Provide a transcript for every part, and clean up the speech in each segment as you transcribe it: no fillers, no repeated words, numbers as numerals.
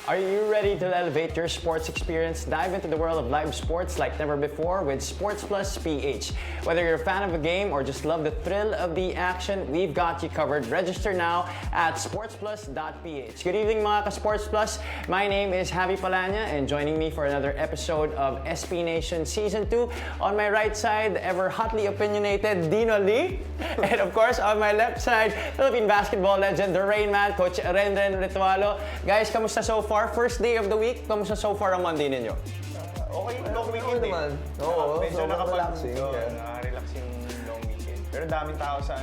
Are you ready to elevate your sports experience? Dive into the world of live sports like never before with Sports Plus PH. Whether you're a fan of a game or just love the thrill of the action, we've got you covered. Register now at sportsplus.ph. Good evening mga ka-Sports Plus. My name is Javi Palanya and joining me for another episode of SPNation Season 2. On my right side, the ever hotly opinionated Dino Lee. And of course, on my left side, Philippine basketball legend, the Rain Man, Coach Renren Ritualo. Guys, kamusta so far? First day of the week, kamusta so far ang Monday ninyo? Okay, long weekend eh. Naman. Oo, Medyo relaxing. Nakaka-relax yung long weekend. Pero daming tao sa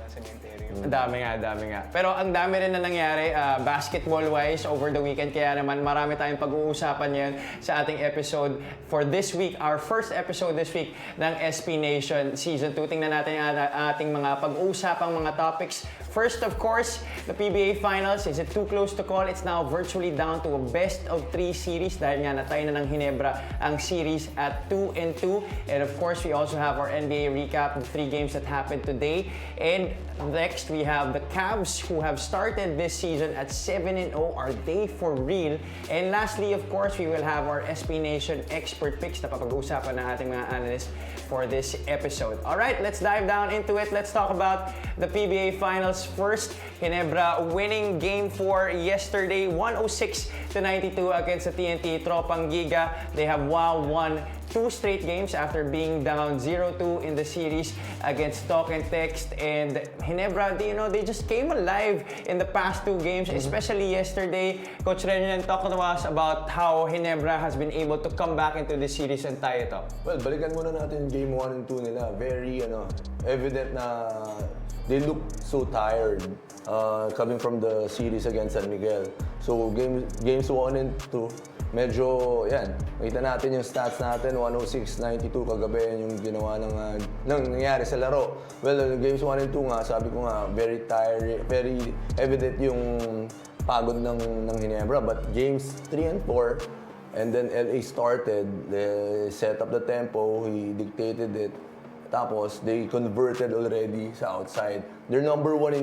cemetery. Dami nga. Pero ang dami rin na nangyari basketball-wise over the weekend. Kaya naman marami tayong pag-uusapan yan sa ating episode for this week. Our first episode this week ng SPNation Season 2. Tingnan natin ang ating mga pag-uusapang mga topics. First, of course, the PBA Finals. Is it too close to call? It's now virtually down to a best-of-3 series dahil nga natay na ng Ginebra ang series at 2-2. And of course, we also have our NBA recap, the 3 games that happened today. And next, we have the Cavs who have started this season at 7-0. Are they for real? And lastly, of course, we will have our SPNation expert picks na papag-uusapan ng ating mga analysts for this episode. Alright, let's dive down into it. Let's talk about the PBA Finals first. Ginebra winning Game 4 yesterday, 106-92 against the TNT Tropang Giga. They have won 2 straight games after being down 0-2 in the series against Talk and Text. And Ginebra, they just came alive in the past 2 games, especially yesterday. Coach Renyan talked to us about how Ginebra has been able to come back into the series and tie it up. Well, balikan muna natin Game 1 and 2 nila. Very evident na they look so tired coming from the series against San Miguel. So games 1 and 2, medyo, makita natin yung stats natin, 106-92 kagabi yung ginawa ng nangyari sa laro. Well, games 1 and 2 nga, sabi ko nga, very tired, very evident yung pagod ng Ginebra. But games 3 and 4, and then LA started, they set up the tempo, he dictated it. Tapos, they converted already sa outside. They're number 1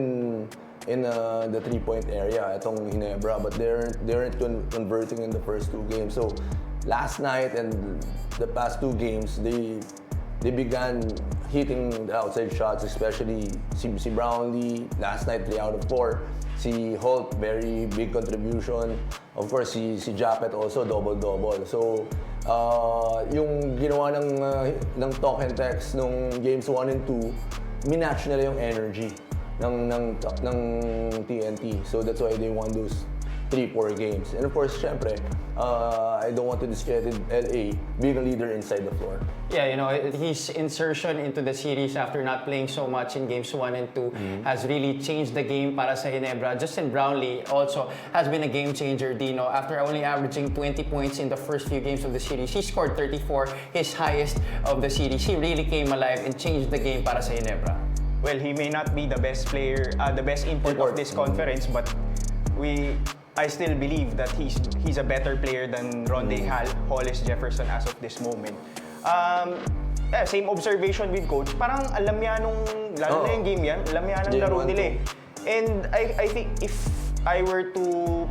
in the 3-point area, itong Ginebra, but they aren't converting in the first 2 games. So last night and the past 2 games, they began hitting the outside shots, especially si Brownlee last night 3 out of 4. Si Holt, very big contribution. Of course, si Japet also double-double. So yung ginawa ng Talk and Text nung games 1 and 2, minatch nila yung energy ng TNT. So that's why they won those 3-4 games. And of course, syempre, I don't want to discredit LA being a leader inside the floor. Yeah, his insertion into the series after not playing so much in games 1 and 2 has really changed the game para sa Ginebra. Justin Brownlee also has been a game changer, Dino. After only averaging 20 points in the first few games of the series, he scored 34, his highest of the series. He really came alive and changed the game para sa Ginebra. Well, he may not be the best player, the best import of this conference, but I still believe that he's a better player than Rondae Hollis Jefferson as of this moment. Same observation with Coach. Parang alam niya lalo na yung game yan, alam niya ng laro nila eh. And I think if I were to,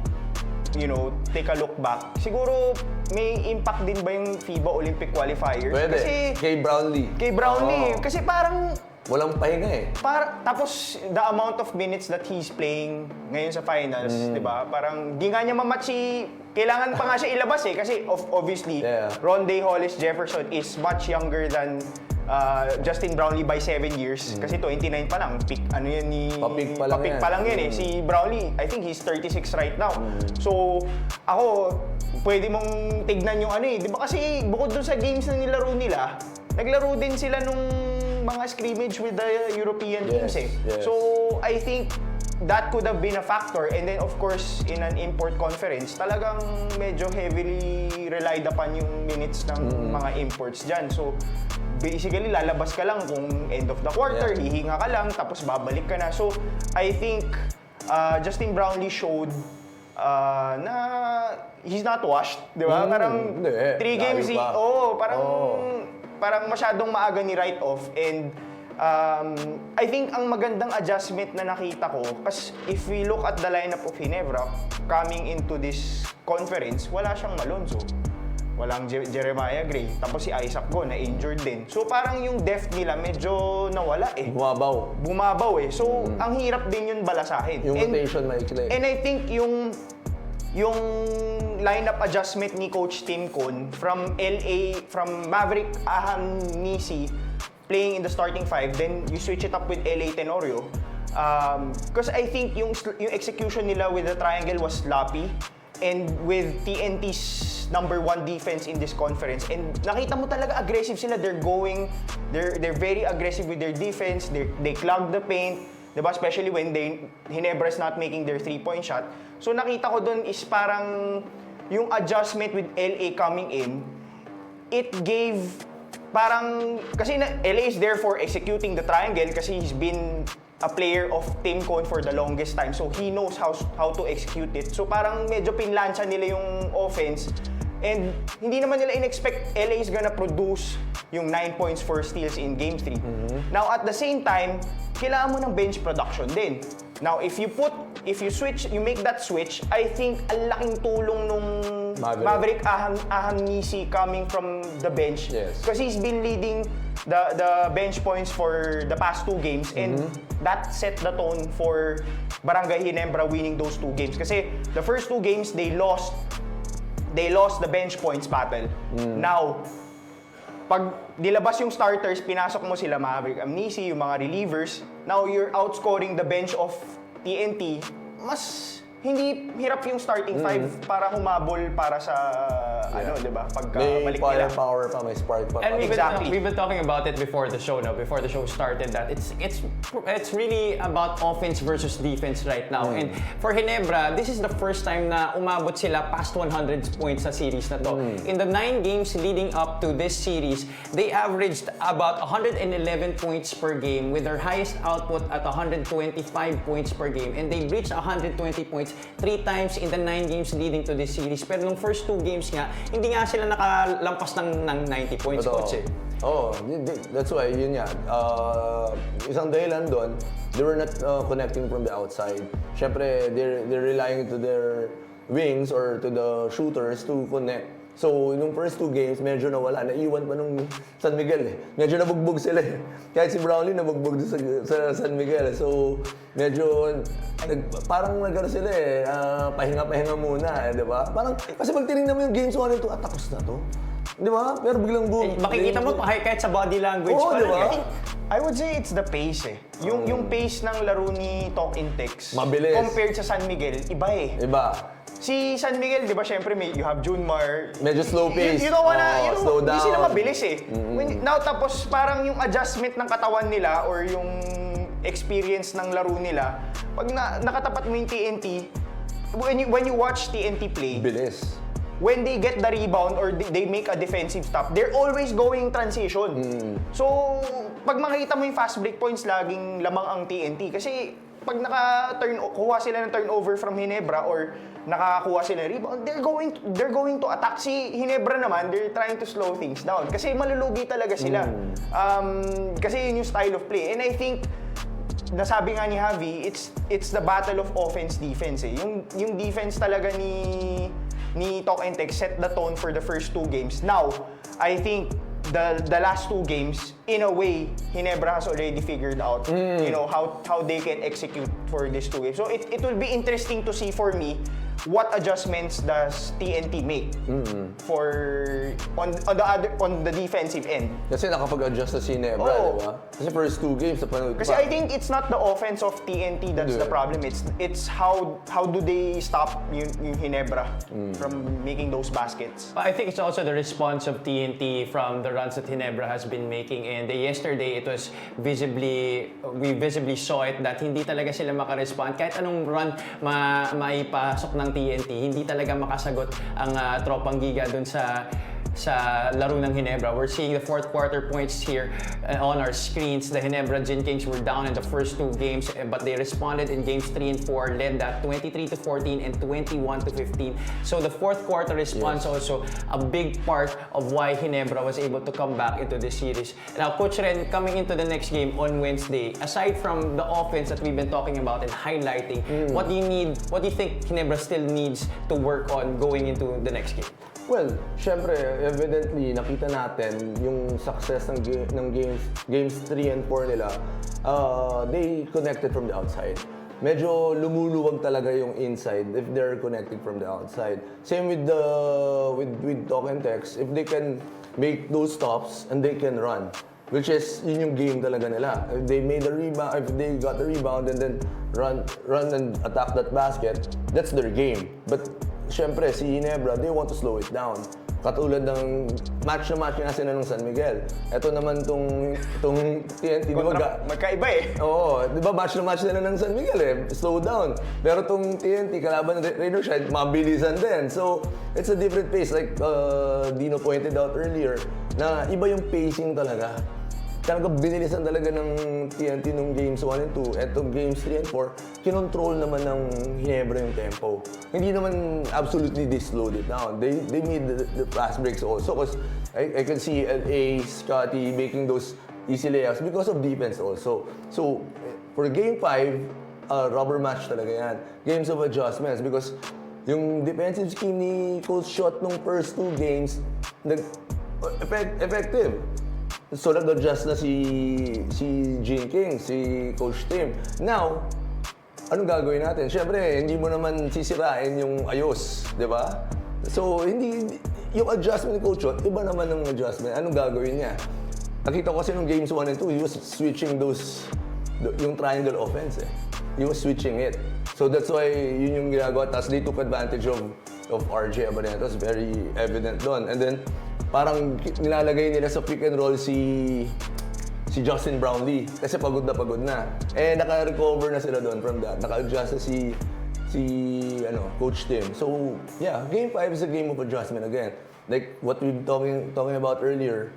take a look back, siguro may impact din ba yung FIBA Olympic qualifiers? Pwede. Kasi Kay Brownlee. Kasi parang Walang pahinga eh. Tapos, the amount of minutes that he's playing ngayon sa finals, di ba? Parang, di nga niya mamatch kailangan pa nga siya ilabas eh. Kasi, obviously, Rondae Hollis Jefferson is much younger than Justin Brownlee by 7 years. Kasi 29 pa lang. Papik pa lang yan eh. Si Brownlee, I think he's 36 right now. So, ako, pwede mong tignan yung di ba kasi bukod dun sa games na nilaro nila, naglaro din sila nung mga scrimmage with the European teams eh. Yes. So, I think that could have been a factor. And then, of course, in an import conference, talagang medyo heavily relied upon yung minutes ng mga imports dyan. So, basically, lalabas ka lang kung end of the quarter, hihinga ka lang, tapos babalik ka na. So, I think Justin Brownlee showed na he's not washed, di ba? Parang 3 games, parang masyadong maaga ni write-off and I think ang magandang adjustment na nakita ko, kasi if we look at the lineup of Ginebra coming into this conference, wala siyang Malonzo. Walang Jeremiah Gray. Tapos si Isaac Go na injured din. So parang yung depth nila medyo nawala eh. Bumabaw eh. So ang hirap din yun balasahin. Yung rotation maikli. And I think yung lineup adjustment ni Coach Tim Con from Maverick Ahamnisi playing in the starting five, then you switch it up with LA Tenorio. Because I think yung execution nila with the triangle was sloppy, and with TNT's number 1 defense in this conference, and nakita mo talaga aggressive sila. They're very aggressive with their defense. They clog the paint, diba? Especially when Ginebra is not making their 3-point shot. So nakita ko dun is parang yung adjustment with LA coming in, it gave parang, kasi LA is there for executing the triangle kasi he's been a player of Tim Con for the longest time. So he knows how to execute it. So parang medyo pinlansya nila yung offense. And hindi naman nila in-expect LA is gonna produce yung 9 points, 4 steals in Game 3. Now at the same time, kailangan mo ng bench production din. Now if you make that switch, I think ang laking tulong nung Maverick Ahamnisi coming from the bench. Yes. Because he's been leading the bench points for the past 2 games, and that set the tone for Barangay Ginebra winning those 2 games. Kasi the first 2 games, they lost the bench points battle. Now, pag nilabas yung starters, pinasok mo sila Maverick Ahamnisi, yung mga relievers, now you're outscoring the bench of TNT, mas hindi hirap yung starting 5 para humabol para sa di ba? Pagka balik nila. May power pa, may spark pa. And Exactly. we've been talking about it before the show, no? Before the show started, that it's really about offense versus defense right now. And for Ginebra, this is the first time na umabot sila past 100 points sa series na to. In the 9 games leading up to this series, they averaged about 111 points per game with their highest output at 125 points per game. And they reached 120 points 3 times in the 9 games leading to this series. Pero nung first 2 games nga, hindi nga sila nakalampas ng 90 points, coach eh. That's why, yun nga. Isang dahilan doon, they were not connecting from the outside. Siyempre, they're relying to their wings or to the shooters to connect. So, nung first 2 games, medyo nawala. Naiwan pa nung San Miguel eh. Medyo nabugbog sila eh. Kahit si Brownlee nabugbog sa San Miguel. So, medyo parang nagkaroon sila eh. Pahinga-pahinga muna eh, di ba? Parang, kasi pag tinignan mo yung games 1 and 2, tapos na to. Di ba? Pero biglang boom. Makikita mo kahit sa body language pa di ba? I would say it's the pace eh. Yung pace ng laro ni Talking Tex Mabilis. compared sa San Miguel, iba eh. Iba. Si San Miguel, di ba, syempre you have Junmar. Medyo slow pace. You don't wanna, slow down. Hindi sila mabilis eh. Now, tapos parang yung adjustment ng katawan nila or yung experience ng laro nila, pag nakatapat mo yung TNT, when you watch TNT play, Bilis. when they get the rebound or they make a defensive stop, they're always going transition. So, pag makikita mo yung fast break points, laging lamang ang TNT. Kasi pag kuha sila ng turnover from Ginebra or nakakuha sila ng rebound, they're going to attack. Si Ginebra naman, they're trying to slow things down. Kasi malulugi talaga sila. Kasi yun yung style of play. And I think, nasabi nga ni Javi, it's the battle of offense-defense eh. Yung defense talaga ni Talk and Text set the tone for the first 2 games. Now, I think the last 2 games, in a way, Ginebra has already figured out, how they can execute for these 2 games. So it will be interesting to see for me what adjustments does TNT make on the defensive end. Kasi nakapag-adjust na si Ginebra, di ba? Kasi first 2 games, Kasi I think it's not the offense of TNT that's the problem. It's how do they stop yung Ginebra from making those baskets. I think it's also the response of TNT from the runs that Ginebra has been making. And yesterday, we visibly saw it that hindi talaga sila makarespond. Kahit anong run maipasok ng TNT, hindi talaga makasagot ang tropang Giga dun sa sa laro ng Ginebra. We're seeing the fourth quarter points here on our screens. The Ginebra Gin Kings were down in the first 2 games, but they responded in games 3 and 4, led that 23-14 and 21-15. So the fourth quarter response also a big part of why Ginebra was able to come back into this series. Now, Coach Ren, coming into the next game on Wednesday, aside from the offense that we've been talking about and highlighting, what do you think Ginebra still needs to work on going into the next game? Well, syempre, evidently, nakita natin yung success ng games 3 and 4 nila. They connected from the outside. Medyo lumuluwag talaga yung inside if they're connecting from the outside. Same with Talk and Text. If they can make those stops and they can run, which is yun yung game talaga nila. If they made a rebound, if they got the rebound and then run and attack that basket, that's their game. But syempre, si Ginebra, they want to slow it down. Katulad ng match na nga sila ng San Miguel. Ito naman tong TNT, di ba? Magkaiba eh. Oo, di ba match nila ng San Miguel eh. Slow down. Pero tong TNT, kalaban ng Rainer Shine, mabilisan din. So, it's a different pace. Like Dino pointed out earlier, na iba yung pacing talaga. Talaga binilisan talaga ng TNT nung games 1 and 2. Etong games 3 and 4, kinontrol naman ng Ginebra yung tempo. Hindi naman absolutely they slowed it down. They made the fast breaks also because I can see LA, Scotty making those easy layups because of defense also. So, for game 5, rubber match talaga yan. Games of adjustments because yung defensive scheme ni Coach Shot nung first 2 games, effective. So nag-adjust na si Gin King, si Coach Tim. Now, anong gagawin natin? Siyempre, hindi mo naman sisirain yung ayos, di ba? So, yung adjustment ni Coach Shot, iba naman ng adjustment. Anong gagawin niya? Nakita ko kasi nung games 1 and 2, he was switching yung triangle offense eh. He was switching it. So that's why yun yung ginagawa. Tapos they took advantage of RJ Abonento. It's very evident doon. And then, parang nilalagay nila sa pick and roll si Justin Brownlee kasi pagod na. Eh, naka-recover na sila doon from that. Naka-adjust na si Coach Tim. So, yeah, game 5 is a game of adjustment again. Like what we've talking about earlier,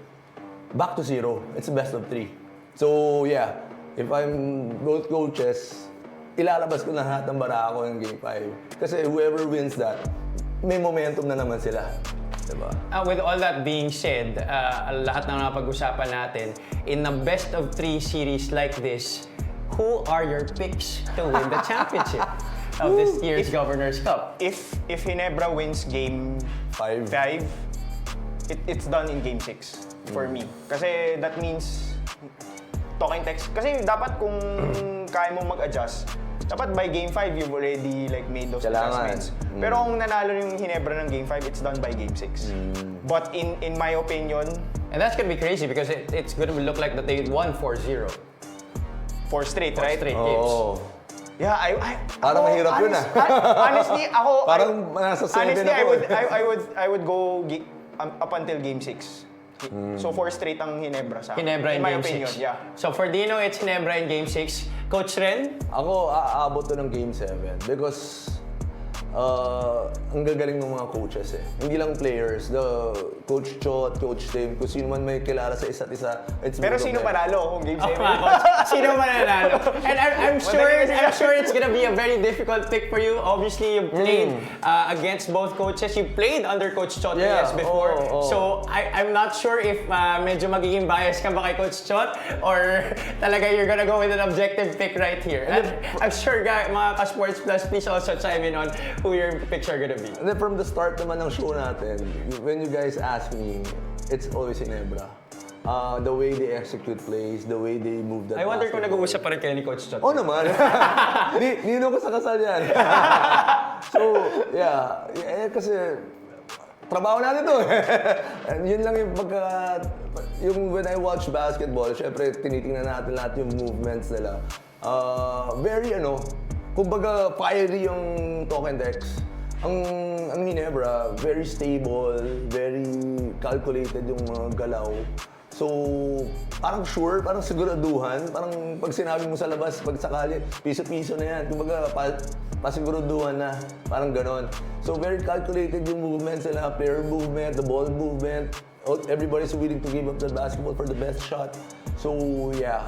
back to 0. It's a best of 3. So, yeah, if I'm both coaches, ilalabas ko na lahat ng bara ako ng game 5. Kasi whoever wins that, may momentum na naman sila. Diba? With all that being said, lahat ng napag-usapan natin, in a best of 3 series like this, who are your picks to win the championship of this year's Governor's Cup? If Ginebra wins game 5, it's done in game 6 for me. Kasi that means talking text. Kasi dapat kung kaya mo mag-adjust, dapat by game 5 you've already made those adjustments. Pero kung nanalo yung Ginebra ng game 5, it's done by game 6. But in my opinion, and that's gonna be crazy because it's gonna look like that they won 4-0. 4 straight, 4 right? straight games. Yeah, Parang mahirap yun honestly, ako parang nasa 7 honestly, ako. I would go up until game 6. So 4 straight ang Ginebra sa Ginebra in my game opinion, 6. yeah. So for Dino, it's Ginebra in game 6. Coach Ren? Ako, aabot to ng game 7 because ang gagaling ng mga coaches eh. Hindi lang players, the Coach Chot, Coach Tim, kung sino man may kilala sa isa't isa. Pero sino panalo kung game 7? Sino mananalo? And I'm sure it's gonna be a very difficult pick for you. Obviously, you played against both coaches. You played under Coach Chot before. So I'm not sure if medyo magiging bias ka ba kay Coach Chot or talaga you're gonna go with an objective pick right here. And I'm sure mga ka-Sports Plus, please also chime in on who your picks are gonna be. And then from the start naman ng show natin, when you guys ask me, it's always Ginebra. The way they execute plays, the way they move that I wonder kung basketball. nag-uusap pa rin kayo ni Coach Chot. Oo naman. Nino ko sa kasal yan. So, yeah. Kasi trabaho natin to. And yun lang yung when I watch basketball, syempre tinitingnan natin lahat yung movements nila. Very kumbaga fiery yung Talk and Text. Ang Ginebra, very stable, very calculated yung mga galaw. So, parang sure, parang siguraduhan. Parang pag sinabi mo sa labas, pag sakali, piso-piso na yan. Kumbaga, pasiguraduhan na. Parang ganon. So, very calculated yung movement sila. Player movement, the ball movement. Everybody's willing to give up the basketball for the best shot. So, yeah.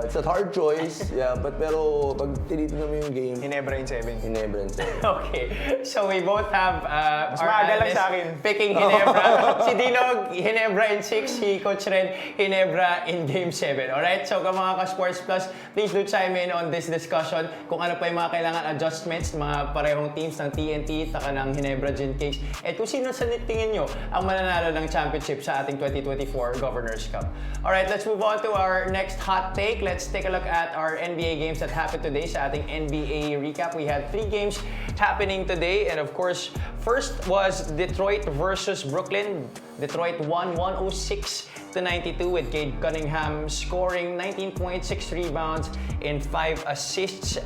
It's a hard choice. Yeah, pero pag tinitignan mo yung game, Ginebra in 7. Ginebra in 7. Okay, so we both have Mas maaga lang sa akin. picking Ginebra. Si Dino, Ginebra in 6. Si Coach Ren, Ginebra in Game 7. Alright, so mga ka-Sports Plus, please do chime in on this discussion kung ano pa yung mga kailangan adjustments, mga parehong teams ng TNT, taka ng Ginebra Gin Cakes, at kung sino sa tingin nyo ang mananalo ng championship sa ating 2024 Governors Cup. Alright, let's move on to our next hot take. Let's take a look at our NBA games that happened today sa ating NBA recap. We had 3 games happening today, and of course, first was Detroit versus Brooklyn. Detroit won 106-92 with Cade Cunningham scoring 19 points, 6 rebounds, and 5 assists.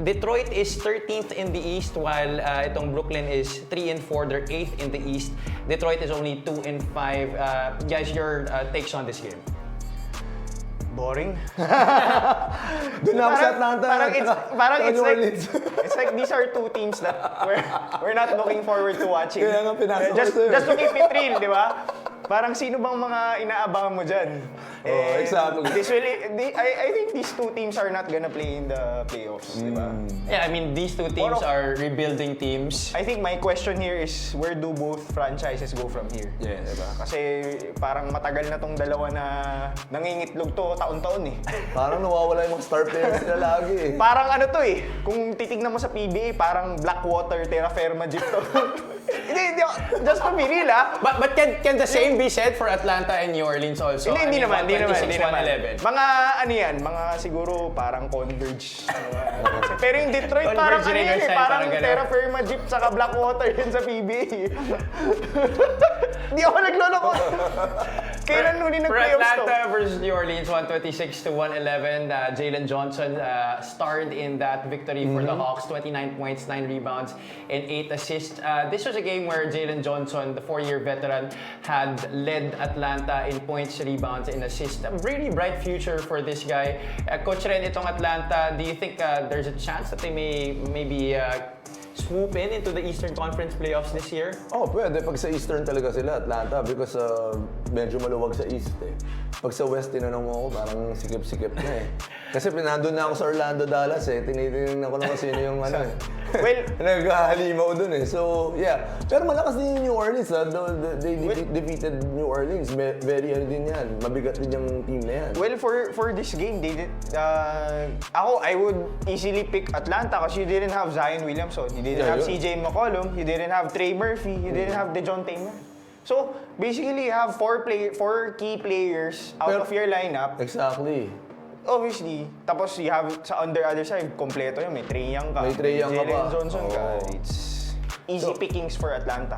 Detroit is 13th in the East while itong Brooklyn is 3-4. They're 8th in the East. Detroit is only 2-5. Guys, your takes on this game? Boring. Doon ako sa Atlanta. It's like these are two teams that we're not looking forward to watching. Kaya nga pinasok just ko to keep it real, di ba? Parang sino bang mga inaabangan mo dyan? Exactly. I think these two teams are not gonna play in the playoffs, di ba? Yeah, I mean, these two teams are rebuilding teams. I think my question here is, where do both franchises go from here? Yes. Diba? Kasi parang matagal na tong dalawa na nangingitlog to taon-taon eh. Parang nawawala yung mga star players nila lagi eh. Parang ano to eh, kung titignan mo sa PBA, parang Blackwater, Terra Firma Jeep to. Hindi, just to be real ah. But can the same be said for Atlanta and New Orleans also? Hindi naman. 26-111. Mga ano yan, mga siguro parang Converge. Pero yung Detroit parang ano yan eh, parang Terra Firma Jeep saka Blackwater yun sa PBA. Hindi ako nagloloko. Kailan huli For nag-playoffs to? Atlanta versus New Orleans, 126-111. Jalen Johnson starred in that victory for the Hawks. 29 points, 9 rebounds, and 8 assists. This was a game where Jalen Johnson, the 4-year veteran, had led Atlanta in points, rebounds, and assists. A really bright future for this guy. Coach Ren, itong Atlanta, do you think there's a chance that they may maybe swoop into the Eastern Conference playoffs this year? Oh, pwede. Pag sa Eastern talaga sila, Atlanta, because medyo maluwag sa East eh. Pag sa West, tinanong mo ako, parang sikip-sikip na eh. Kasi nandun na ako sa Orlando, Dallas eh. Tinitingnan ko lang kung sino yung ano eh. Well, nag-halimaw dun eh. So, yeah. Pero malakas din yung New Orleans ha. They defeated New Orleans. Very ano din yan. Mabigat din yung team na yan. well, for this game, they did, I would easily pick Atlanta because you didn't have Zion Williamson, you didn't have yun. CJ McCollum, you didn't have Trey Murphy, you didn't have DeJounte Murray. So, basically, you have four key players out of your lineup. Exactly. Obviously, tapos you have on the other side, kompleto yun. May Trae Young ka, May Trae Young ka Jalen pa. Johnson ka. Oh. It's easy pickings for Atlanta.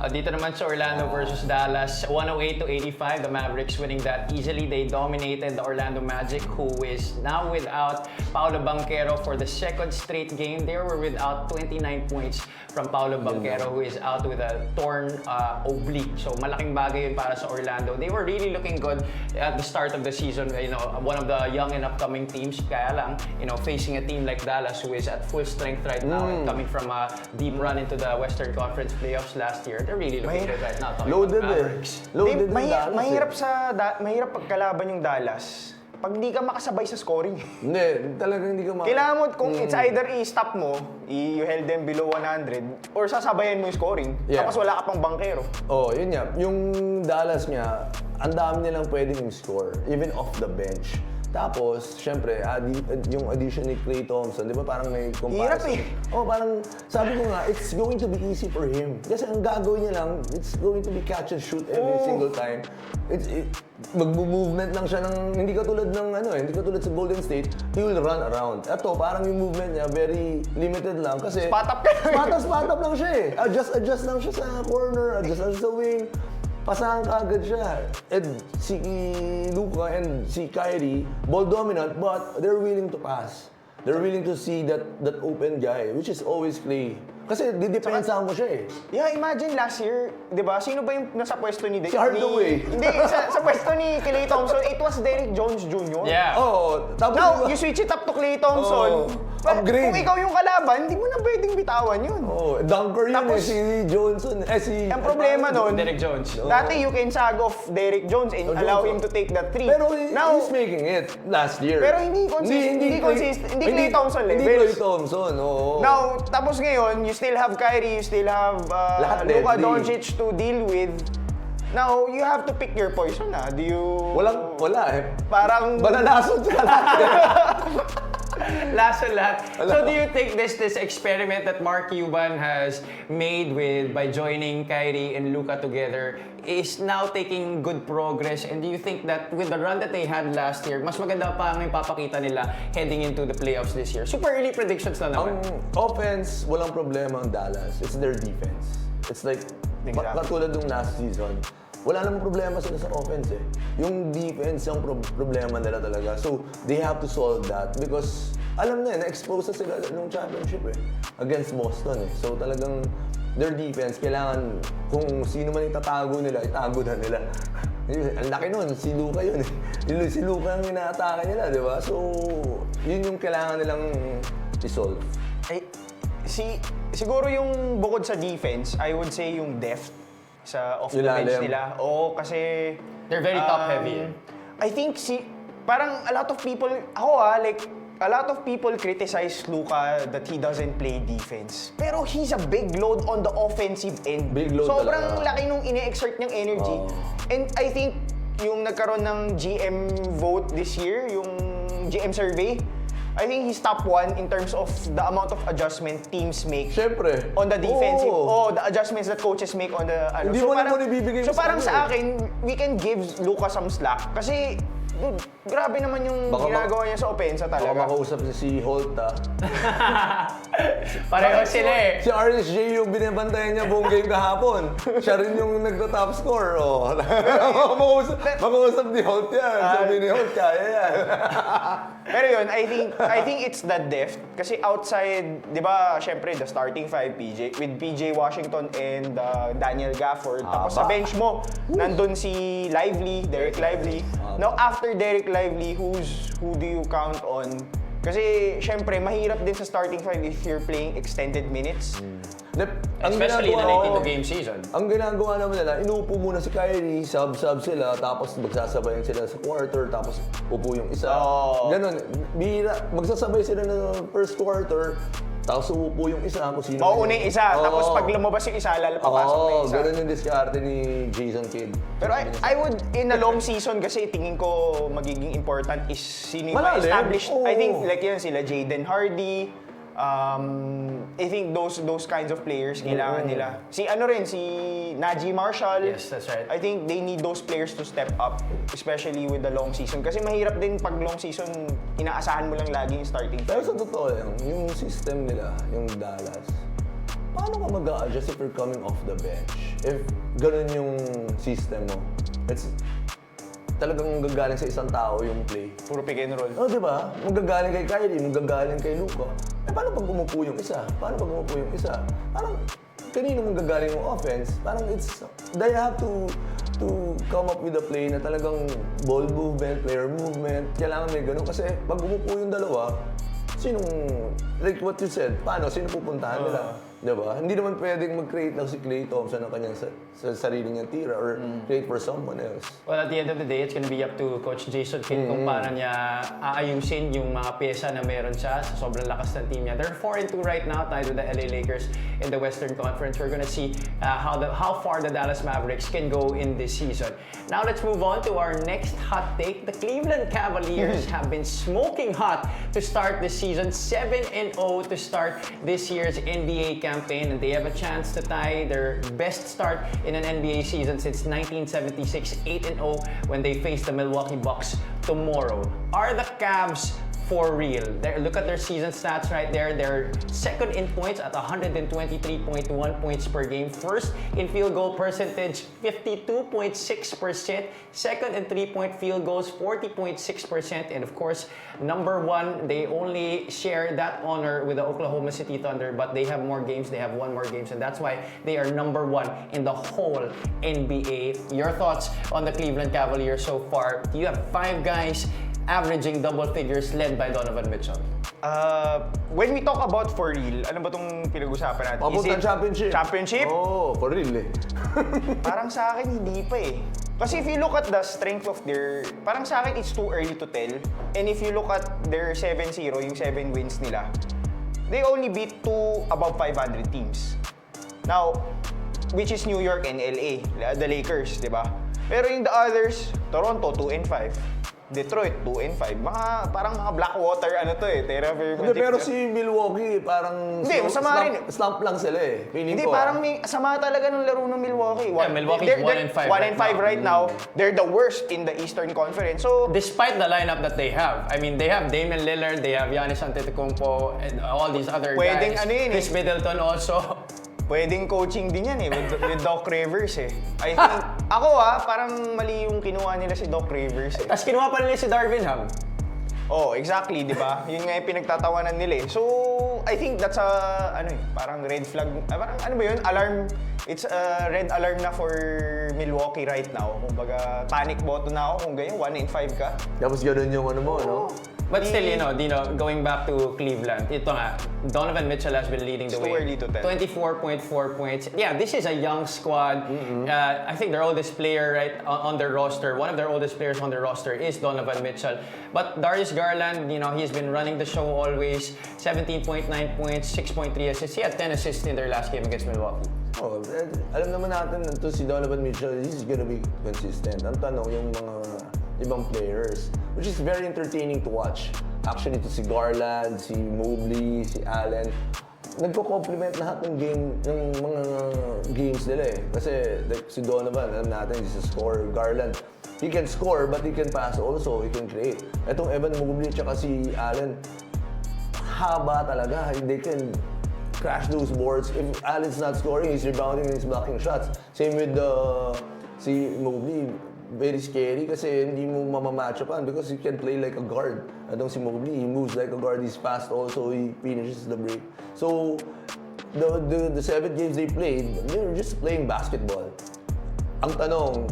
Dito naman sa Orlando versus Dallas, 108-85. The Mavericks winning that easily. They dominated the Orlando Magic, who is now without Paolo Banchero for the second straight game. They were without 29 points from Paolo Banchero, who is out with a torn oblique. So malaking bagay yun para sa Orlando. They were really looking good at the start of the season. You know, one of the young and upcoming teams. Kaya lang, you know, facing a team like Dallas, who is at full strength right now and coming from a deep run into the Western Conference playoffs last year, they're really looking good right now. Loaded eh. Loaded yung Dallas Mahirap pagkalaban yung Dallas pag di ka makasabay sa scoring. Hindi, talagang hindi ka Kailangan mo, kung it's either i-stop mo, you held them below 100, or sasabayan mo yung scoring, tapos wala ka pang bankero. Oh, yun nga. Yung Dallas niya, ang dami nilang pwedeng score, even off the bench. Tapos, syempre, yung addition ni Klay Thompson, di ba parang may comparison? Hirap eh. Oh, parang, sabi ko nga, it's going to be easy for him. Kasi ang gagawin niya lang, it's going to be catch and shoot every single time. Mag-movement lang siya ng, hindi katulad ng hindi katulad sa Golden State, he will run around. Ito, parang yung movement niya, very limited lang. Kasi, Spot up ka. spot up lang siya eh. Adjust lang siya sa corner, adjust lang siya sa wing. Pasahan ka agad siya. And si Luka and si Kyrie, ball dominant, but they're willing to pass. They're willing to see that open guy, which is always Klay. Kasi didepensahan mo siya eh. Yeah, imagine last year, di ba? Sino ba yung nasa pwesto ni... Si Hardaway. Hindi, sa pwesto ni Klay Thompson, it was Derrick Jones Jr. Yeah. Oo. Tapos Now, diba? you switch it up to Klay Thompson. Upgrade. Kung ikaw yung kalaban, hindi mo na pwedeng bitawan yun. Oh, dunker yun Tapos, si Johnson. Si... ang problema nun, Derek Jones. dati you can sag off Derrick Jones and allow him to take that three. Pero Now, he's making it last year. Pero hindi consistent. Hindi Klay Thompson Hindi levels. Klay Thompson, oo. Now, tapos ngayon, you still have Kyrie, you still have Lahat Luka deadly. Doncic to deal with. Now, you have to pick your poison na. Do you... Wala eh. Parang... Banalasot ka lang. Last on lahat. So do you think this experiment that Mark Cuban has made by joining Kyrie and Luka together is now taking good progress? And do you think that with the run that they had last year, mas maganda pa ang ipapakita nila heading into the playoffs this year? Super early predictions na naman. Ang offense, walang problema ang Dallas. It's their defense. It's like, Exactly. katulad ng last season, wala namang problema sila sa offense eh. Yung defense yung problema nila talaga. So, they have to solve that because alam na na-expose na sila nung championship eh. Against Boston eh. So, talagang their defense, kailangan kung sino man itatago nila, itago na nila. Ang laki nun, si Luka yun eh. Si Luka ang inaatake nila, di ba? So, yun yung kailangan nilang i-solve. Ay, siguro yung bukod sa defense, I would say yung depth sa off the bench Ilalim. nila. Oo, kasi... They're very top-heavy eh. I think parang a lot of people, a lot of people criticize Luka that he doesn't play defense. Pero he's a big load on the offensive end. Big load Sobrang talaga. laki nung ine-exert niyang energy. And I think yung nagkaroon ng GM vote this year, yung GM survey, I think he's top 1 in terms of the amount of adjustment teams make Siyempre. on the defensive. Oo. The adjustments that coaches make on the Hindi mo naman ibibigay So sa parang kanya sa akin, we can give Luka some slack kasi dude, grabe naman yung Baka ginagawa niya sa opensa Baka talaga. makausap si Holt ah. Pareho sila eh. Si RSJ yung binabantayan niya buong game kahapon. Siya rin yung nagta-top score. Oh. makausap ni Holt yan. Sabi ni Holt, kaya yan. Pero yun, I think it's the depth. Kasi outside, di ba, syempre, the starting five, with PJ Washington and Daniel Gafford. Tapos sa bench mo, nandun si Derek Lively. Now, after Derek Lively, who do you count on? Kasi, syempre, mahirap din sa starting five if you're playing extended minutes. Especially in the late into game season. Ang ginagawa naman nila, inuupo muna si Kyrie, sub sila, tapos magsasabayan sila sa quarter, tapos upo yung isa. Ganon. Magsasabay sila ng first quarter, tapos uupo yung isa kung sino. Mauuna yung isa, tapos pag lumabas yung isa, papasok na yung isa. Ganon yung diskarte ni Jason Kidd. Pero I would, in a long season kasi tingin ko magiging important is sino yung Malalim. established. Oo. I think like yan sila Jaden Hardy. I think those kinds of players kailangan nila. Si Najee Marshall. Yes, that's right. I think they need those players to step up, especially with the long season. Kasi mahirap din pag long season, inaasahan mo lang lagi yung starting Pero five. sa totoo yan, yung system nila, yung Dallas, paano ka mag-a-adjust if you're coming off the bench? If ganun yung system mo, it's talagang gagaling sa isang tao yung play. Puro pick and roll. Oh, di ba? Magagaling kay Kyrie, magagaling kay Luka. Eh, paano pag umupo yung isa? Parang, kanino magagaling yung offense? Parang they have to come up with a play na talagang ball movement, player movement. Kailangan may ganun. Kasi pag umupo yung dalawa, like what you said, sino pupuntahan nila? Diba? Hindi naman pwedeng mag-create lang si Klay Thompson ng kanyang sa sarili niyang tira or create for someone else. Well, at the end of the day, it's gonna be up to Coach Jason Kidd kung paano niya aayusin yung mga pyesa na meron siya sa sobrang lakas ng team niya. They're 4-2 right now, tied with the LA Lakers in the Western Conference. We're gonna see how far the Dallas Mavericks can go in this season. Now let's move on to our next hot take. The Cleveland Cavaliers have been smoking hot to start this season, 7-0 to start this year's NBA campaign, and they have a chance to tie their best start in an NBA season since 1976, 8-0 when they face the Milwaukee Bucks tomorrow. Are the Cavs for real. Look at their season stats right there. They're second in points at 123.1 points per game. First in field goal percentage, 52.6%. Second in three-point field goals, 40.6%. And of course, number one, they only share that honor with the Oklahoma City Thunder, but they have more games. They have won more games, and that's why they are number one in the whole NBA. Your thoughts on the Cleveland Cavaliers so far? You have 5 guys averaging double figures led by Donovan Mitchell. When we talk about for real, ano ba itong pinag-usapan natin? Abot ng championship. Championship? Oh, for real eh. Parang sa akin, hindi pa eh. Kasi if you look at the strength of their... Parang sa akin, it's too early to tell. And if you look at their 7-0, yung 7 wins nila, they only beat 2 above 500 teams. Now, which is New York and LA, the Lakers, di ba? Pero yung the others, Toronto, 2-5. Detroit, 2-5. Parang mga Blackwater, ano to eh. Pero si Milwaukee, parang slump lang sila eh. Hindi, parang may sama talaga ng laro ng Milwaukee. Milwaukee's 1-5 right now. They're the worst in the Eastern Conference. So, despite the lineup that they have, I mean, they have Damian Lillard, they have Giannis Antetokounmpo, and all these other pwedeng guys. Chris Middleton also. Pwedeng coaching din yan eh, with Doc Rivers eh. I think, parang mali yung kinuha nila si Doc Rivers eh. Tapos kinuha pa nila si Darvin Ham. Oh, exactly, di ba? Yun nga yung pinagtatawanan nila eh. So, I think that's parang red flag, parang ano ba yun? Alarm, it's a red alarm na for Milwaukee right now. Kumbaga, panic button na ako kung ganyan, 1-5 ka. Tapos gano'n yung ano mo, no? But still, Dino, going back to Cleveland, ito nga, Donovan Mitchell has been leading the way. It's too early to tell. 24.4 points. Yeah, this is a young squad. I think their oldest player on their roster, one of their oldest players on their roster is Donovan Mitchell. But Darius Garland, he's been running the show always. 17.9 points, 6.3 assists. He had 10 assists in their last game against Milwaukee. Oh, alam naman natin ito si Donovan Mitchell, he's gonna be consistent. Ang tanong yung mga ibang players, which is very entertaining to watch. Actually, ito si Garland, si Mobley, si Allen, nagko-complement lahat ng mga games nila eh. Kasi like, si Donovan, alam natin, he's a scorer. Garland, he can score, but he can pass also, he can create. Itong Evan Mobley, tsaka si Allen, haba talaga. They can crash those boards. If Allen's not scoring, he's rebounding and he's blocking shots. Same with si Mobley. Very scary kasi hindi mo mamamatchupan because he can play like a guard. Atong si Mobley, he moves like a guard, he's fast also, he finishes the break. So, the 7 games they played, they're just playing basketball. Ang tanong,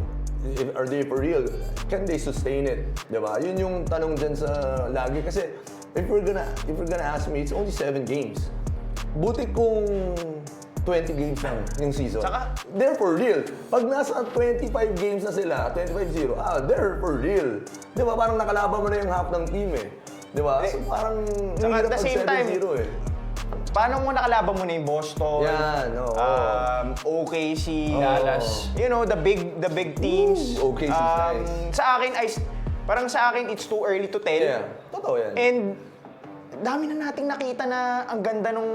are they for real? Can they sustain it? Diba? Yun yung tanong dyan sa lagi kasi if we're gonna ask me, it's only 7 games. Buti kung 20 games lang yung season. Saka, they're for real. Pag nasa 25 games na sila, 25-0, they're for real. Di ba? Parang nakalaban mo na yung half ng team eh. Di ba? So parang at the same time, eh. Paano mo nakalaban mo na yung Boston? Yan, OKC, Dallas. The big teams. OKC is nice. Sa akin, it's too early to tell. Yeah, totoo yan. And dami na nating nakita na ang ganda nung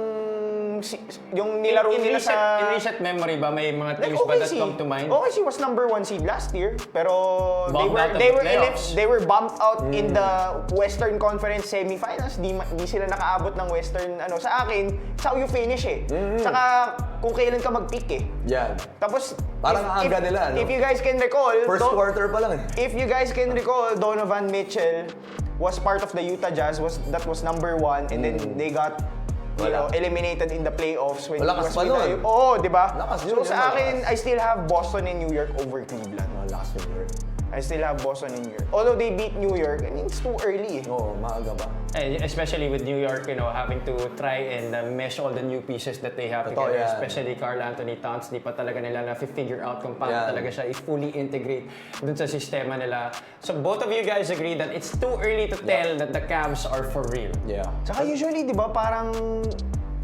yung nilaro nila sa... In recent memory ba, may mga teams ba that come to mind? OKC was number 1 seed last year, pero Bumped they were bumped out in the Western Conference semifinals. Di sila nakaabot ng Western, sa akin, it's how you finish eh. Saka kung kailan ka mag-pick eh. Yan. Tapos, parang aga nila, no? If you guys can recall... First quarter pa lang eh. If you guys can recall, Donovan Mitchell was part of the Utah Jazz, that was number 1, and then they got eliminated in the playoffs when Malakas pa nun. Oo, di ba? Lakas So yun, sa malakas. akin, I still have Boston and New York over Cleveland. Last New York. I still have Boston and New York. Although they beat New York, I mean, it's too early. Oo, maaga pa. Especially with New York, having to try and mesh all the new pieces that they have Totoo together. yan. Especially Karl Anthony Towns, di pa talaga nila na-figure out kung paano talaga siya i-fully integrate dun sa sistema nila. So both of you guys agree that it's too early to tell that the Cavs are for real. Yeah. Saka usually, di ba, parang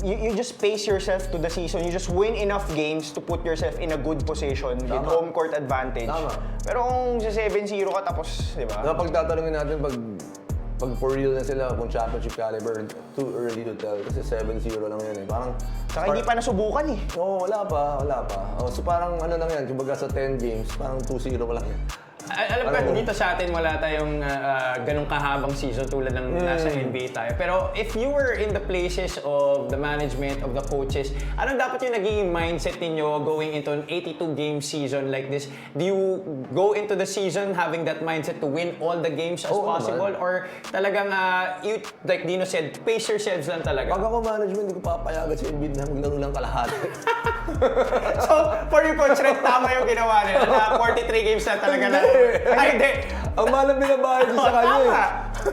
you just pace yourself to the season. You just win enough games to put yourself in a good position with home court advantage. Tama. Pero kung sa 7-0 ka tapos, di ba? Pag tatanungin natin pag for real na sila kung championship caliber, too early to tell kasi 7-0 lang yan eh. Parang Saka hindi pa nasubukan eh. wala pa. So parang ano lang yan, kumbaga sa 10 games, parang 2-0 pa lang yan. Alam ko, dito sa atin wala tayong ganong kahabang season tulad ng nasa NBA tayo. Pero if you were in the places of the management, of the coaches, anong dapat yung naging mindset ninyo going into an 82-game season like this? Do you go into the season having that mindset to win all the games as possible? Naman. Or talagang, you, like Dino said, pace yourselves lang talaga? Pag ako management, hindi ko papayagan si Embiid na maglaro lang kalahati. So, for your coach, Red, tama yung ginawa nila na 43 games na talaga na. Ay, hindi. Ang malam binabayad sa kanya eh.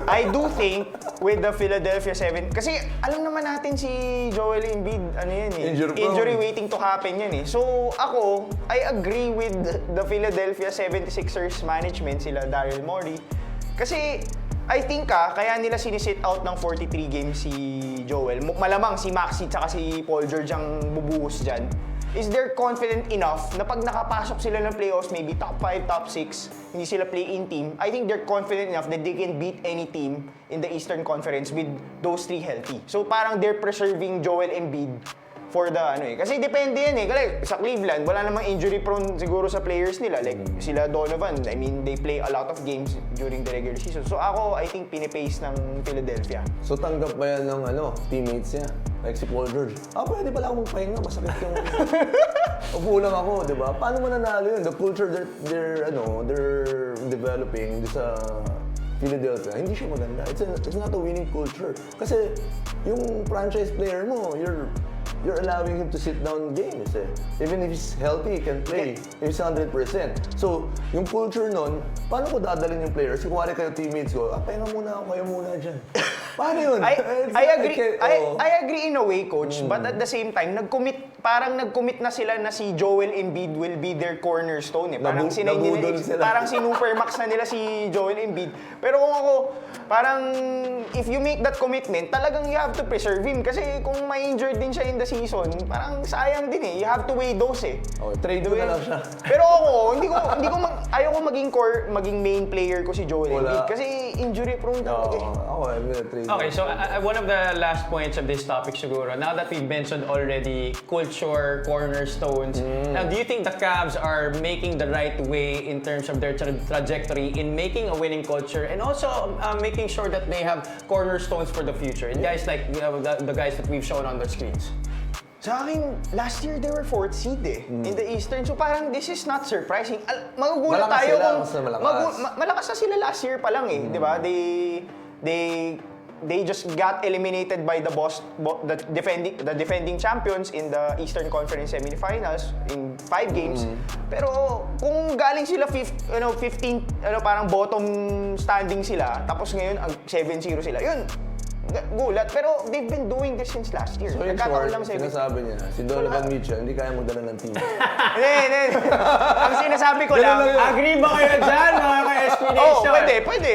I do think with the Philadelphia 7, kasi alam naman natin si Joel Embiid, ano yan eh, injury waiting to happen yan eh. So ako, I agree with the Philadelphia 76ers management, sila Daryl Morey. Kasi I think kaya nila sinisit out ng 43 games si Joel. Malamang si Maxey tsaka si Paul George ang bubuhos dyan. Is they're confident enough na pag nakapasok sila ng playoffs, maybe top 5, top 6, hindi sila play-in team, I think they're confident enough that they can beat any team in the Eastern Conference with those three healthy. So parang they're preserving Joel Embiid for the kasi depende yan eh. Kasi sa Cleveland, wala namang injury prone siguro sa players nila. Like sila Donovan, I mean, they play a lot of games during the regular season. So ako, I think pinipace ng Philadelphia. So tanggap ba yan ng teammates niya? Like si Paul George. Pwede pala akong magpahinga, masakit yung... Upo lang ako, di ba? Paano mananalo yun? The culture they're developing sa Philadelphia, hindi siya maganda. It's not a winning culture. Kasi yung franchise player mo, you're allowing him to sit down games eh. Even if he's healthy, he can play. If he's 100%. So, yung culture nun, paano ko dadalhin yung players? Kuwari kayo teammates ko, pahinga muna ako, kayo muna dyan. Paano yun? I agree in a way, coach. But at the same time, parang nag-commit na sila na si Joel Embiid will be their cornerstone eh. Parang parang sinupermax na nila si Joel Embiid. Pero kung ako, parang if you make that commitment, talagang you have to preserve him. Kasi kung ma-injured din siya in the season, parang sayang din eh. You have to weigh those eh. Trade mo na lang siya. Pero ako, ayaw ko maging main player ko si Joel Embiid. Kasi injury prone talaga eh. I'm gonna trade. Okay, so one of the last points of this topic siguro, now that we've mentioned already culture, cornerstones, now do you think the Cavs are making the right way in terms of their trajectory in making a winning culture and also making sure that they have cornerstones for the future? And guys like the guys that we've shown on the screens. Sa akin, last year they were 4th seed eh, in the Eastern. So parang this is not surprising. Magugulat Malakas tayo sila, kung... mas malakas. Malakas na sila last year pa lang eh, di ba? They just got eliminated by the defending champions in the Eastern Conference semifinals in 5 games. Pero kung galing sila 15, parang bottom standing sila, tapos ngayon 7-0 sila. Yun, gulat. Pero they've been doing this since last year. So in short, sinasabi niya, si Donovan Mitchell, hindi kaya magdala ng team. Hindi. Ang sinasabi ko lang, Agree ba kayo dyan, mga ka-SPNation? Pwede.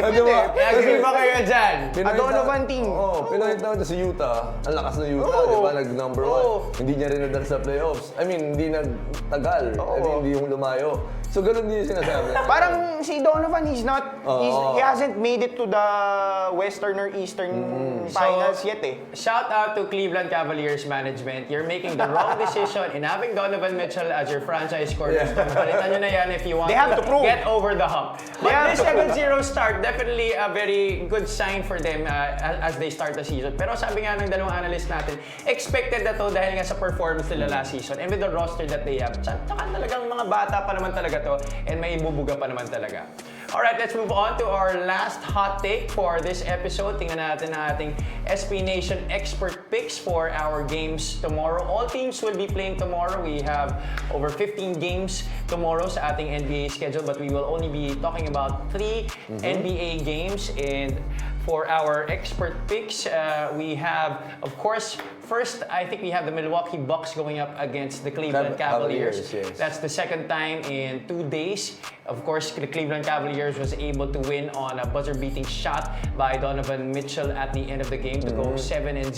Agree ba kayo dyan? Donovan team. Pinakita ko sa Utah. Ang lakas ng Utah, di ba? Nag-number 1. Hindi niya rin nadala sa playoffs. I mean, hindi nagtagal. I mean, hindi yung lumayo. So, ganun din yung sinasabi. Parang si Donovan, he hasn't made it to the Western or Eastern finals yet eh. Shout out to Cleveland Cavaliers management. You're making the wrong decision in having Donovan Mitchell as your franchise cornerstone. Palitan nyo na yan if you want to get over the hump. But this 7-0 start, definitely a very good sign for them as they start the season. Pero sabi nga ng dalawang analyst natin, expected na to dahil nga sa performance nila last season and with the roster that they have. Tsaka talagang mga bata pa naman talaga to and may ibubuga pa naman talaga. Alright, let's move on to our last hot take for this episode. Tingnan natin ang ating SPNation expert picks for our games tomorrow. All teams will be playing tomorrow. We have over 15 games tomorrow sa ating NBA schedule, but we will only be talking about 3 NBA games. And for our expert picks, we have, of course, first, I think we have the Milwaukee Bucks going up against the Cleveland Cavaliers. Yes. That's the second time in 2 days. Of course, the Cleveland Cavaliers was able to win on a buzzer-beating shot by Donovan Mitchell at the end of the game to go 7-0.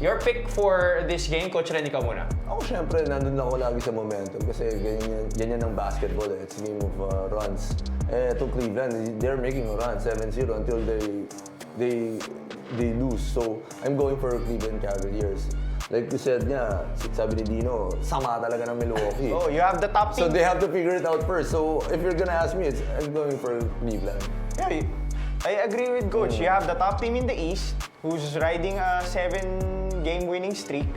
Your pick for this game, Coach Ren, ikaw muna. Ako syempre, nandun ako lagi sa momentum kasi ganyan ng basketball eh. It's a game of runs. To Cleveland, they're making a run, 7-0 until they lose. So, I'm going for Cleveland Cavaliers. like you said nga, sabi ni Dino, sama talaga ng Milwaukee. Oh, you have the top So team. they have to figure it out first. So if you're gonna ask me, I'm going for Cleveland. Yeah, I agree with Coach. You have the top team in the East who's riding a 7-game winning streak,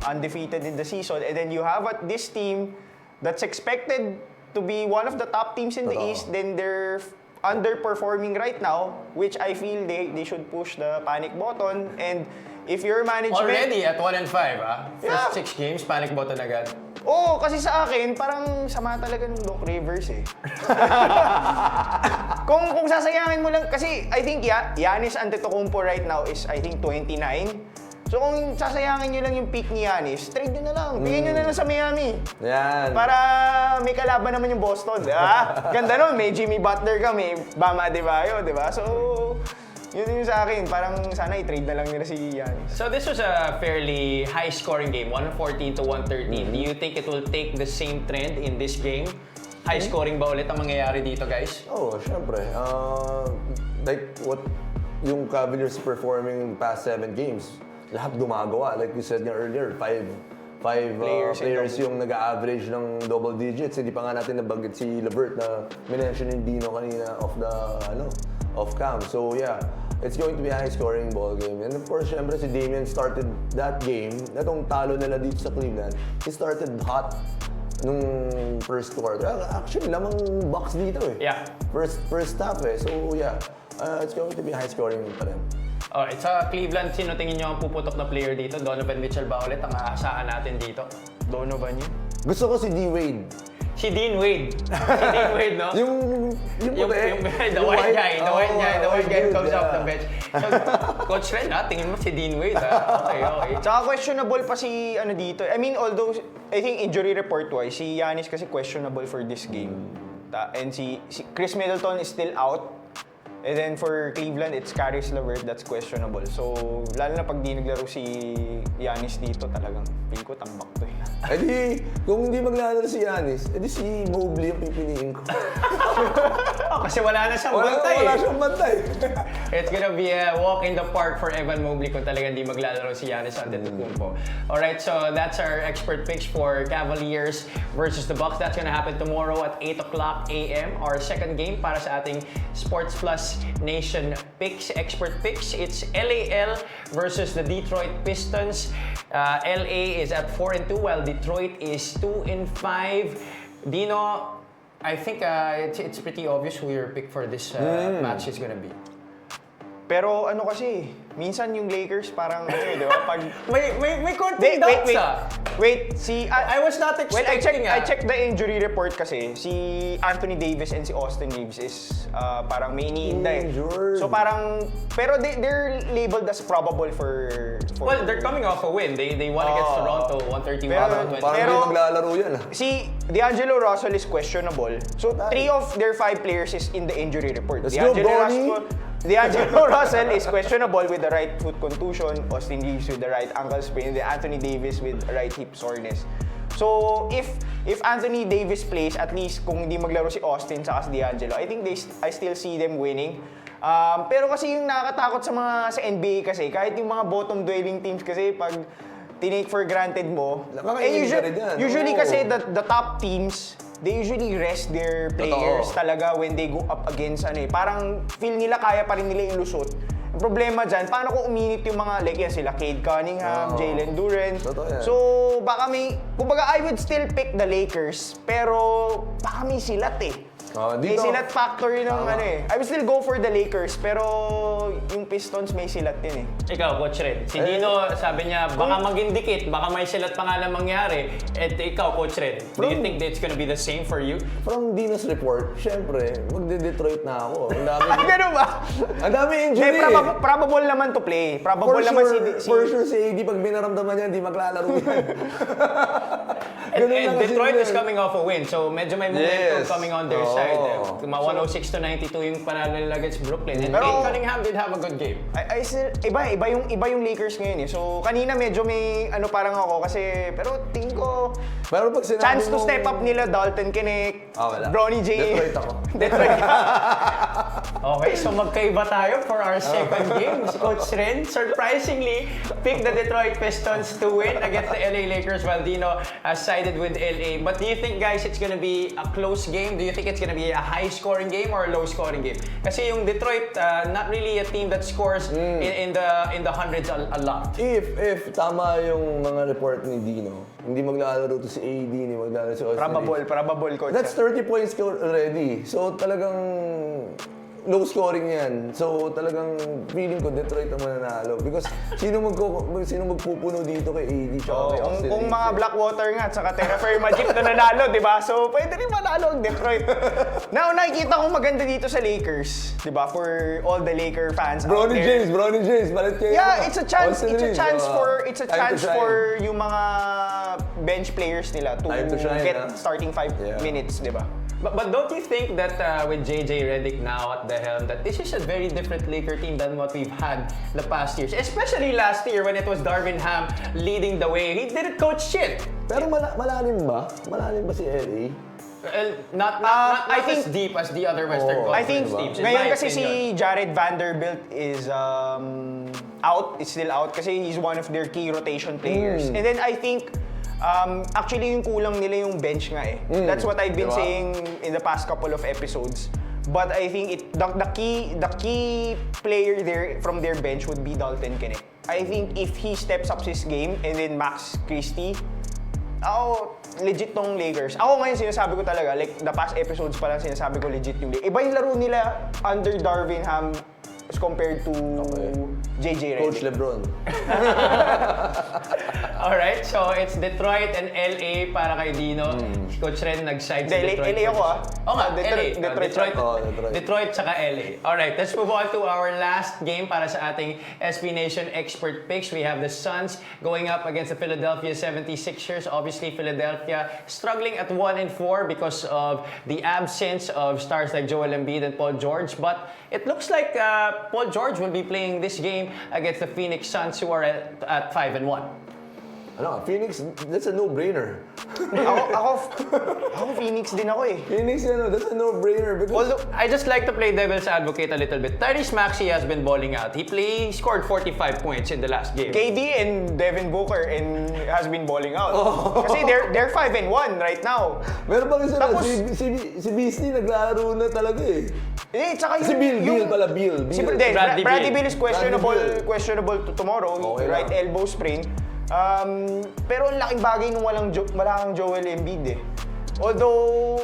undefeated in the season. And then you have this team that's expected to be one of the top teams in the East. Then they're underperforming right now, which I feel they should push the panic button. And if your management... Already at 1-5, ah. First Yeah. 6 games, panic button agad. Oo, kasi sa akin, parang sama talaga ng Doc Rivers eh. kung sasayangin mo lang, kasi I think Giannis Antetokounmpo right now is I think 29. So kung sasayangin nyo lang yung peak ni Giannis, trade nyo na lang. Bigyan nyo na lang sa Miami. Yan. Para may kalaban naman yung Boston. Ganda nun, may Jimmy Butler ka, may Bam Adebayo, di ba? So, yun yung sa akin. Parang sana i-trade na lang nila si Giannis. So this was a fairly high-scoring game, 114 to 113. Do you think it will take the same trend in this game? High-scoring ba ulit ang mangyayari dito, guys? Oh, syempre. Like what yung Cavaliers performing in past 7 games, lahat gumagawa. Like you said nga earlier, five players yung nag-average ng double digits. Hindi pa nga natin nabanggit si LeVert na minention ni Dino kanina off cam. So yeah, it's going to be a high-scoring ball game. And of course, syempre si Damian started that game. Natong talo nila dito sa Cleveland, he started hot nung first quarter. Actually, lamang box dito eh. Yeah. First half eh. So yeah, it's going to be high-scoring pa rin. Alright, sa Cleveland, sino tingin nyo ang puputok na player dito? Donovan Mitchell ba ulit ang aasahan natin dito? Donovan yun? Gusto ko si D-Wade. Si Dean Wade. Si Dean Wade, no? Yung the white guy dude, comes yeah. off the bench. So, Coach Ren, tingin mo si Dean Wade, ha? Okay. Tsaka questionable pa si dito. I mean, although I think injury report-wise, si Giannis kasi questionable for this game. And si Chris Middleton is still out. And then for Cleveland, it's Caris LeVert that's questionable. So, lalo na pag di naglaro si Giannis dito, talagang feel ko tambak to eh. Eh di, kung hindi maglalaro si Giannis, edi si Mobley ang pipiliin ko. Kasi wala na siyang bantay. Wala siyang bantay. It's gonna be a walk in the park for Evan Mobley kung talagang di maglalaro si Giannis Antetokounmpo. Alright, so that's our expert picks for Cavaliers versus the Bucks. That's gonna happen tomorrow at 8 o'clock a.m. Our second game para sa ating Sports Plus Nation picks, expert picks. It's LAL versus the Detroit Pistons. LA is at 4-2 while Detroit is 2-5. Dino, I think it's pretty obvious who your pick for this match is gonna be. Pero kasi, minsan yung Lakers parang di ba? Pag May konting doubts Wait, I was not expecting I checked the injury report kasi. Si Anthony Davis and si Austin Reeves is parang may iniinda eh. Injured. So parang, pero they're labeled as probable for Well, they're coming off a win. They won against Toronto, 131-120. Parang Pero- hindi maglalaro yan. Si D'Angelo Russell is questionable. So 3 of their 5 players is in the injury report. Let's go, Bonnie! D'Angelo Russell is questionable with the right foot contusion, Austin Reeves with the right ankle sprain, and Anthony Davis with right hip soreness. So if Anthony Davis plays, at least kung hindi maglaro si Austin sa D'Angelo, I think I still see them winning. Pero kasi yung nakakatakot sa NBA kasi, kahit yung mga bottom dwelling teams kasi pag tinake for granted mo, Nakakainit ka rin yan. usually Oo. kasi the top teams, they usually rest their players talaga when they go up against parang feel nila kaya pa rin nila ilusot. Ang problema dyan, paano kung uminit yung mga like yan sila Cade Cunningham, Jalen Duren. Totoo yan. So baka kumbaga I would still pick the Lakers, pero baka may silat eh. May Dito, silat factor yun ng I would still go for the Lakers, pero yung Pistons may silat din eh. Ikaw, Coach Red. Si Dino, sabi niya, baka maging dikit, baka may silat pa nga na mangyari. At ikaw, Coach Red, do you think that's gonna be the same for you? from Dino's report, syempre, magde-Detroit na ako. Ang dami, Ganun ba? ang dami injury. Probable naman to play. Probable For naman sure, si for sure si AD pag binaramdaman niya, hindi maglalaro yan. And Ganun lang kasi Detroit is yun. coming off a win, so medyo may momentum Yes. coming on their side. Oo. 106-92 yung panalo nila against Brooklyn. And Pero- Cade Cunningham did have a good game. I still, iba yung Lakers ngayon eh. So kanina medyo may parang ako kasi pero tingin ko Pero pag sinabi chance to mong- step up nila Dalton Knecht, Wala. Bronny James. Detroit ako. Detroit. Okay, so magkaiba tayo for our second game. Si Coach Ren, surprisingly, picked the Detroit Pistons to win against the LA Lakers while Dino sided with LA. But do you think, guys, it's gonna be a close game? Do you think it's gonna be a high-scoring game or a low-scoring game? Kasi yung Detroit, not really a team that scores in the hundreds a lot. If tama yung mga report ni Dino, hindi maglalaro to si AD, hindi maglalaro si Austin. Probable, coach. That's 30 points already. So talagang low scoring yan. So talagang feeling ko Detroit ang mananalo. Because sino magpupuno dito kay AD tsaka kay Austin Kung Reeves, mga eh? Blackwater nga at saka Terraferma Jeep na nanalo, di ba? So, pwede rin manalo ang Detroit. Now, nakikita ko maganda dito sa Lakers, di ba? For all the Laker fans out Bronny there. James, balit kayo. Yeah, it's a chance. Austin It's a chance Reeves, time to shine. for yung mga bench players nila to Time to shine, get ah. starting 5 minutes, di ba? But don't you think that with JJ Redick now at the helm, that this is a very different Laker team than what we've had the past years? Especially last year when it was Darvin Ham leading the way. He didn't coach shit. Pero malalim ba? Malalim ba si LA? Well, not I think- as deep as the other Western Oh, I Conference think teams. in ngayon my kasi opinion. si Jared Vanderbilt is out. Is still out kasi he's one of their key rotation players. And then I think actually yung kulang nila yung bench nga eh. That's what I've been Diba? saying in the past couple of episodes. But I think the key player there from their bench would be Dalton Kenneth. I think if he steps up his game and then Max Christie, legit tong Lakers. Ako ngayon sinasabi ko talaga, like the past episodes pa lang sinasabi ko legit yung Lakers. Iba yung laro nila under Darvin Ham as compared to JJ Redick. Coach LeBron. Alright, so it's Detroit and LA para kay Dino. Si Coach Ren nag-side sa Hindi, Detroit. LA ako Oo nga, Detroit, LA. Detroit. Detroit tsaka LA. Alright, let's move on to our last game para sa ating SPNation expert picks. We have the Suns going up against the Philadelphia 76ers. Obviously, Philadelphia struggling at 1-4 because of the absence of stars like Joel Embiid and Paul George. But it looks like Paul George will be playing this game against the Phoenix Suns who are at 5-1. Phoenix, that's a no-brainer. Ako Phoenix din ako eh. Phoenix, that's a no-brainer because Although, I just like to play devil's advocate a little bit. Tyrese Maxey has been balling out. He scored 45 points in the last game. KD and Devin Booker has been balling out. Kasi they're 5-1 right now. meron pa kasi Tapos- si Beasley naglalaro na talaga eh. Eh, tsaka Si Bill Bill. Si Bradley Bradley Beal. Bill is questionable Bradley Beal. questionable tomorrow, Okay right lang. elbow sprain. Pero ang laking bagay nung wala kang Joel Embiid eh. Although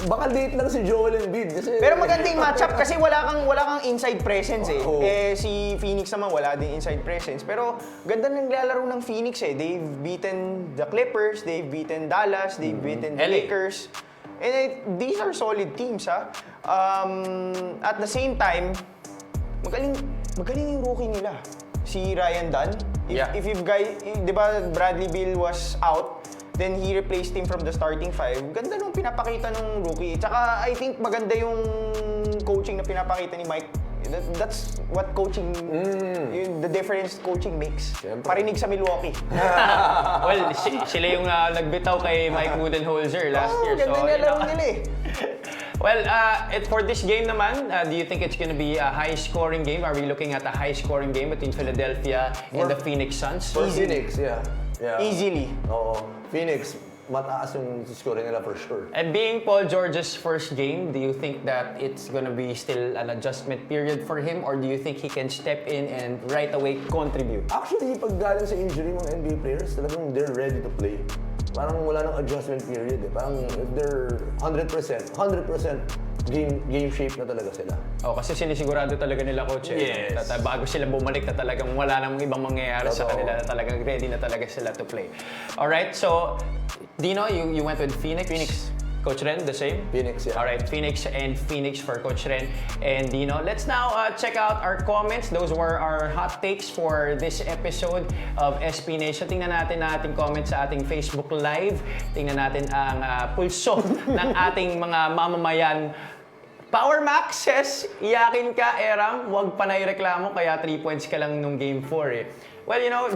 Baka late lang si Joel Embiid kasi pero maganda yung matchup kasi wala kang inside presence eh. Oo. Si Phoenix naman wala din inside presence. Pero ganda ng naglalaro ng Phoenix eh. They've beaten the Clippers, they've beaten Dallas, they've beaten the LA. Lakers. And these are solid teams ha. At the same time, magaling yung rookie nila. Si Ryan Dunn. If you guys, di ba Bradley Beal was out, then he replaced him from the starting 5. Ganda nung pinapakita ng rookie. Tsaka I think maganda yung coaching na pinapakita ni Mike. That's what coaching, the difference coaching makes. Siyempre. Parinig sa Milwaukee. Well, sila yung nagbitaw kay Mike Budenholzer last year. Ganda So, nila laro nila eh. Well, for this game naman, do you think it's going to be a high-scoring game? Are we looking at a high-scoring game between Philadelphia and the Phoenix Suns? for Phoenix, yeah. Easily. Oo. Phoenix, mataas yung score nila for sure. And being Paul George's first game, do you think that it's going to be still an adjustment period for him, or do you think he can step in and right away contribute? Actually, pag galing sa injury mga NBA players, talagang they're ready to play. Parang wala nang adjustment period eh. Parang if they're 100% game shape na talaga sila. Kasi sinisigurado talaga nila, coach. Yes. Bago sila bumalik na talagang wala namang ibang mangyayari sa Totoo. kanila, na talagang ready na talaga sila to play. Alright, so Dino, you went with Phoenix. Coach Ren, the same? Phoenix, yeah. Alright, Phoenix for Coach Ren and Dino. Let's now check out our comments. Those were our hot takes for this episode of SPNation. Tingnan natin ang ating comments sa ating Facebook Live. Tingnan natin ang pulso ng ating mga mamamayan Power Max says, iyakin ka, Eram, huwag pa naireklamo, kaya 3 points ka lang nung Game 4 eh. Well, you know,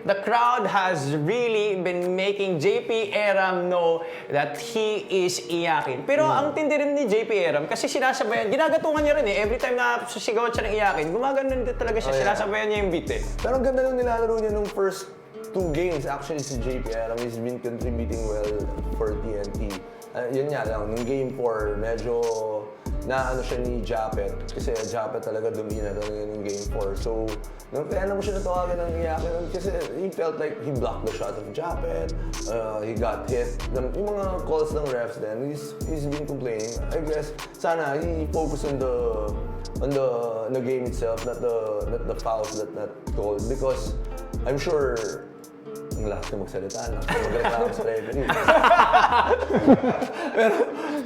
the crowd has really been making JP Eram know that he is iyakin. Pero ang tindi rin ni JP Eram, kasi sinasabayan, ginagatungan niya rin eh. Every time na susigawan siya ng iyakin, gumagano din talaga siya, sinasabayan niya yung beat eh. Pero ang ganda nung nilalaro niya nung first 2 games. Actually, si JP Eram has been contributing well for TNT. Yun nga lang, nung Game 4, medyo naano siya ni Japet. Kasi Japet talaga domina talaga ng Game 4. So, kaya naman siya natawagan ng iyakin. Kasi he felt like he blocked the shot of Japet. He got hit. Yung mga calls ng refs then, he's been complaining. I guess, sana he focus on the game itself, not the fouls that not called. Because I'm sure ang lahat na magsalita, magreklamo sa referee. Pero,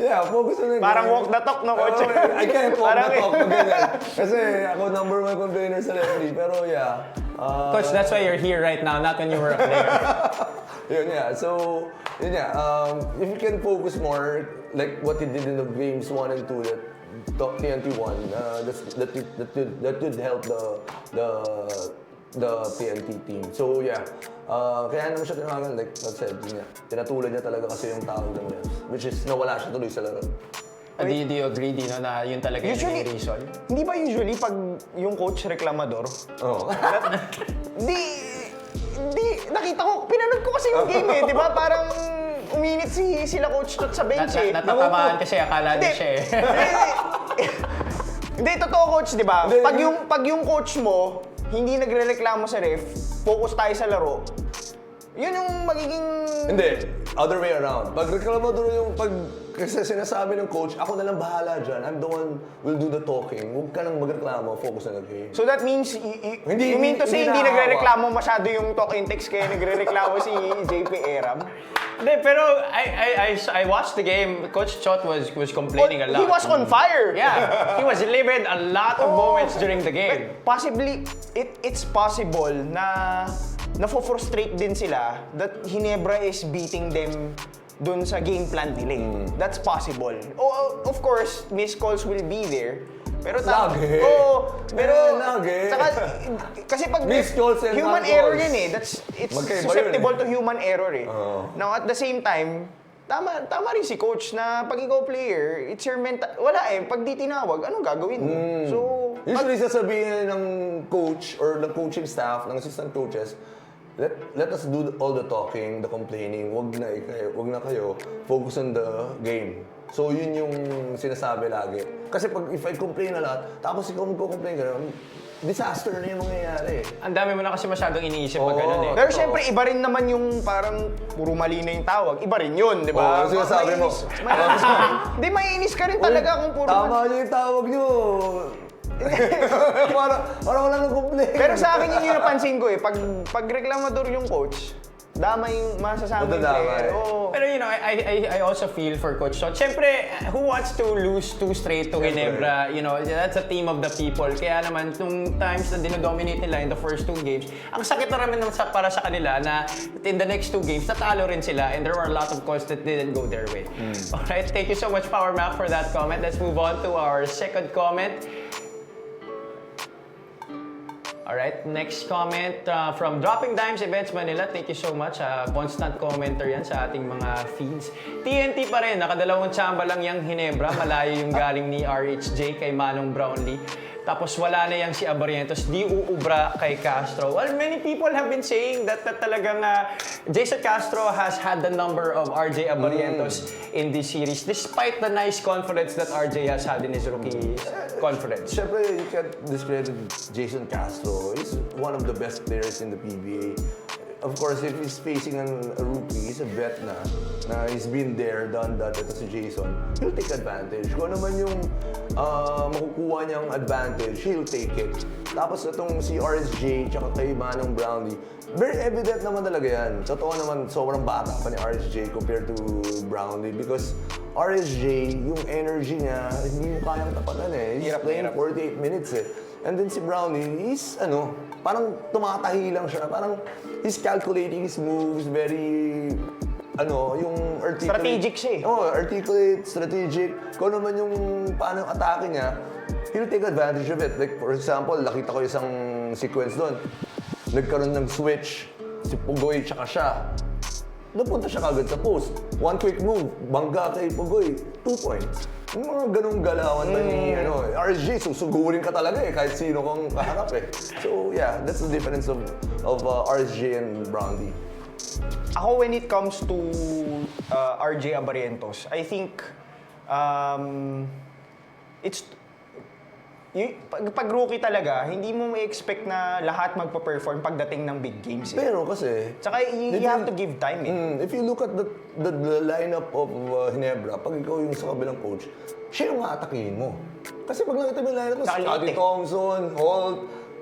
yeah, focus on it. Parang walk the talk, no, coach? I can't walk the talk, ganyan. Kasi ako number 1 complainer sa referee. Pero yeah. Coach, that's why you're here right now, not when you were a player. Yun yeah. So, yun yeah. If you can focus more, like what he did in the games 1 and 2 that TNT won, that would help the TNT team. So yeah, kaya naman siya tinawagan, like I said, yun, tinatulad niya talaga kasi yung tawag ng refs, which is nawala siya tuloy sa laro. Do you agree, Dino, na yun talaga yung reason? Hindi ba usually pag yung coach reklamador, nakita ko, pinanood ko kasi yung game eh, di ba? Parang uminit sila coach Tot sa bench eh. Natatamaan kasi akala niya siya eh. Hindi, totoo coach, di ba? Pag yung coach mo, hindi nagrereklamo sa ref, focus tayo sa laro, yun yung magiging... Hindi, other way around. Pag reklamador yung kasi sinasabi ng coach, ako na lang bahala dyan. I'm the one will do the talking. Huwag ka nang magreklamo, focus na game. So that means, you mean to say hindi nagrereklamo masyado yung talk and text kaya nagrereklamo si JP Eram? Hindi, pero I watched the game. Coach Chot was complaining a lot. He was on fire! Yeah, he was livid a lot of moments during the game. But possibly, it's possible na nafo-frustrate din sila that Hinebra is beating them dun sa game plan nila. That's possible. Of course, missed calls will be there. Pero lagi. pero lagi. Saka, kasi pag missed calls and human error yan eh. It's susceptible to human error eh. Now at the same time, tama rin si coach na pag ikaw player, it's your mental... Wala eh, pag di tinawag, anong gagawin mo? So, usually sasabihin ng coach or ng coaching staff, ng assistant coaches, let us do all the talking, the complaining. Wag na kayo focus on the game. So yun yung sinasabi lagi. Kasi if I complain a lot, tapos ikaw magko-complain ka, disaster na yung mangyayari. Ang dami mo na kasi masyadong iniisip pag ganun eh. Pero syempre, iba rin naman yung parang puro mali na yung tawag. Iba rin yun, di ba? Oo, sinasabi mo. Hindi, maiinis ka rin talaga kung puro tama nyo yung tawag nyo. Parang wala nang complain. Pero sa akin yun yung napansin ko eh. Pag reklamador yung coach, dama yung masasabi yung player. Pero you know, I also feel for Coach Chot. Siyempre, who wants to lose 2 straight to Ginebra? You know, that's a team of the people. Kaya naman, nung times na dinodominate nila in the first 2 games, ang sakit na naman para sa kanila na in the next 2 games, natalo rin sila and there were a lot of calls that didn't go their way. Alright, thank you so much, Power Mac, for that comment. Let's move on to our second comment. Alright, next comment from Dropping Dimes Events Manila. Thank you so much. Constant commenter yan sa ating mga feeds. TNT pa rin, nakadalawang tsamba lang yung Hinebra. Malayo yung galing ni RHJ kay Manong Brownlee. Tapos wala na yang si Abarientos, di uubra kay Castro. Well, many people have been saying that talagang Jason Castro has had the number of RJ Abarientos in this series despite the nice confidence that RJ has had in his rookie conference. Siyempre, you can't discredit Jason Castro. He's one of the best players in the PBA. Of course, if he's facing a rookie, he's a vet na he's been there, done that, ito si Jason, he'll take advantage. Kung ano naman yung makukuha niyang advantage, he'll take it. Tapos itong si RSJ, tsaka kay Manong Brownlee, very evident naman talaga yan. Totoo naman, sobrang bata pa ni RSJ compared to Brownlee because RSJ, yung energy niya, hindi mo kayang tapatan eh. He's playing 48 minutes eh. And then si Brownlee, he's parang tumatahi lang siya. Parang he's calculating his moves, very yung articulate. Strategic siya eh. Articulate, strategic. Kung naman yung paano yung atake niya, he'll take advantage of it. Like, for example, nakita ko isang sequence doon. Nagkaroon ng switch, si Pugoy tsaka siya. Napunta siya kagad sa post. One quick move, bangga kay Pugoy, 2 points. Yung mga ganong galawan na ni RSG, susugurin ka talaga kahit sino kang kaharap So yeah, that's the difference of RSG and Brownie. Ako, when it comes to RJ Abarientos, I think it's pag rookie talaga, hindi mo ma-expect na lahat magpa-perform pagdating ng big games. Pero kasi... Tsaka you have to give time If you look at the lineup of Ginebra, pag ikaw yung sa kabilang coach, siya yung maatakihin mo. Kasi pag nakita mo yung lineup mo, Scottie Thompson, Holt,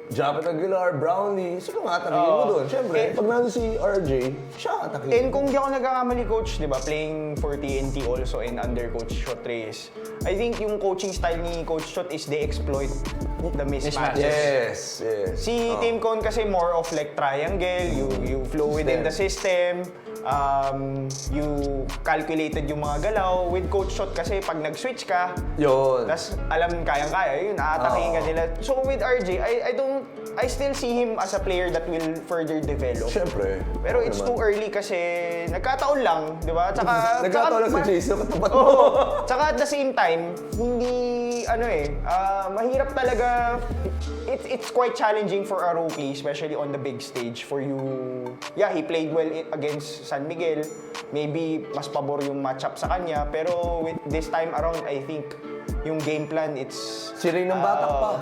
Japet Aguilar, Brownlee, sino nga atakihin mo doon? Siyempre, pag nandun si RJ, siya atakihin. And kung di ako nagkakamali, coach, di ba, playing for TNT also and under Coach Shot Reyes, I think yung coaching style ni Coach Shot is they exploit the mismatches. Yes. Si Tim Cone kasi more of like triangle, you flow within the system, you calculated yung mga galaw. With Coach Shot kasi pag nag-switch ka, yun. tas alam kayang-kaya, yun, aatakihin ka nila. So with RJ, I still see him as a player that will further develop. Siyempre. Pero it's too early kasi nagkataon lang, di ba? Tsaka, nagkataon lang si Jason, katapat mo. Tsaka at the same time, hindi, mahirap talaga. It's quite challenging for a rookie, especially on the big stage, for you. Yeah, he played well against San Miguel. Maybe mas pabor yung matchup sa kanya. Pero with this time around, I think yung game plan, it's... Si Ray ng Batak pa.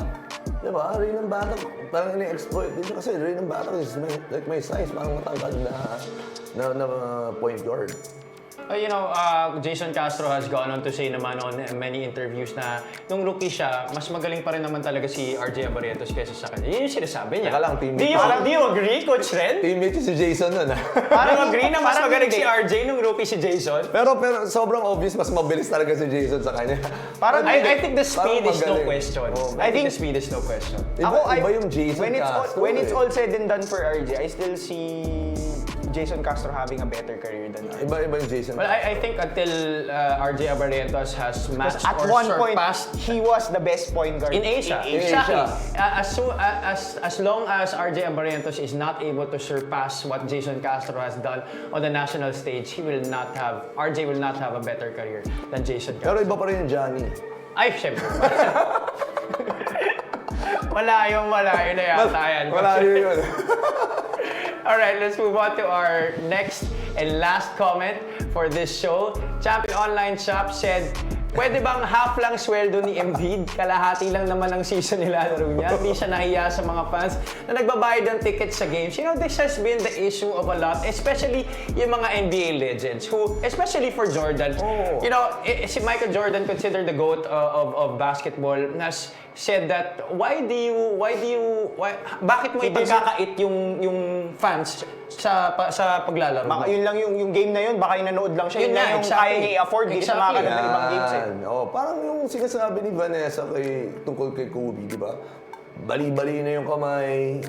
Diba? Ray ng Batak, parang ini-exploit din siya kasi Ray ng Batak is like my size, parang matangkad na point guard. Jason Castro has gone on to say naman on many interviews na nung rookie siya, mas magaling pa rin naman talaga si RJ Abarientos kaysa sa kanya. Yun yung sinasabi niya. Teka lang, teammate. Do you agree, Coach Ren? Teammate si Jason nun Parang agree na mas magaling si RJ nung rookie si Jason? Pero sobrang obvious, mas mabilis talaga si Jason sa kanya. Parang I think the speed is no magaling. question. I think the speed is no question. Iba yung Jason Castro. When it's all said and done for RJ, I still see Jason Castro having a better career than RJ. Iba yung Jason. Well, I think until RJ Abarientos has matched At or one point, surpassed he was the best point guard in Asia. Exactly. As long as RJ Abarientos is not able to surpass what Jason Castro has done on the national stage, RJ will not have a better career than Jason Castro. Pero iba pa rin yung Johnny. Ay, syempre. Malayo na yata yan. Malayo yun. Alright, let's move on to our next and last comment for this show. Champion Online Shop said, pwede bang half lang sweldo ni Embiid? Kalahati lang naman ang season nilalaro niya. Hindi siya nahiya sa mga fans na nagbabayad ng tickets sa games. This has been the issue of a lot, especially yung mga NBA legends who, especially for Jordan, si Michael Jordan, considered the GOAT of basketball, has said that bakit mo ipagkakait yung fans sa paglalaro mo? Yun lang yung game na yun, baka yung nanood lang siya. Yun lang yung kaya niya i-afford, di siya makakanood ng ibang games Parang yung sinasabi ni Vanessa tungkol kay Kobe, di ba? Bali-bali na yung kamay,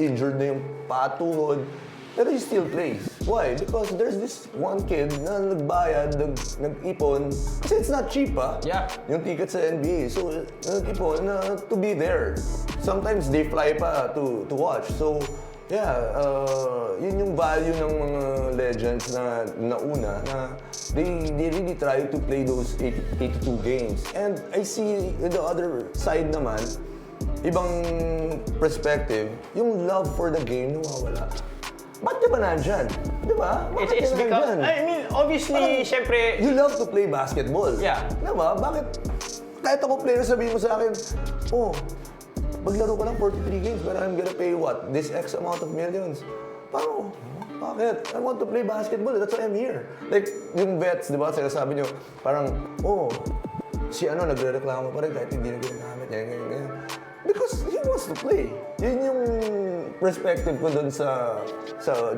injured na yung patuhod, pero he still plays. Why? Because there's this one kid na nagbayad, nag-ipon, kasi it's not cheap Yeah. yung ticket sa NBA. So, nag-ipon na to be there. Sometimes they fly pa to watch. So, yeah, yun yung value ng mga legends na nauna na they really try to play those 82 games. And I see the other side naman, ibang perspective, yung love for the game nawawala. Ba't di ba nandyan? Di ba? Bakit It's because, I mean, obviously, syempre, you love to play basketball. Yeah. Di ba? Bakit? Kahit ako player, sabihin mo sa akin, maglaro ka lang 43 games, but I'm gonna pay what? This X amount of millions. Parang, bakit? I want to play basketball. That's why I'm here. Like, yung vets, di ba? Sinasabi nyo, parang, si nagre-reklamo pa rin kahit hindi na ginagamit. Ganyan. Because he wants to play. Yun yung perspective ko dun sa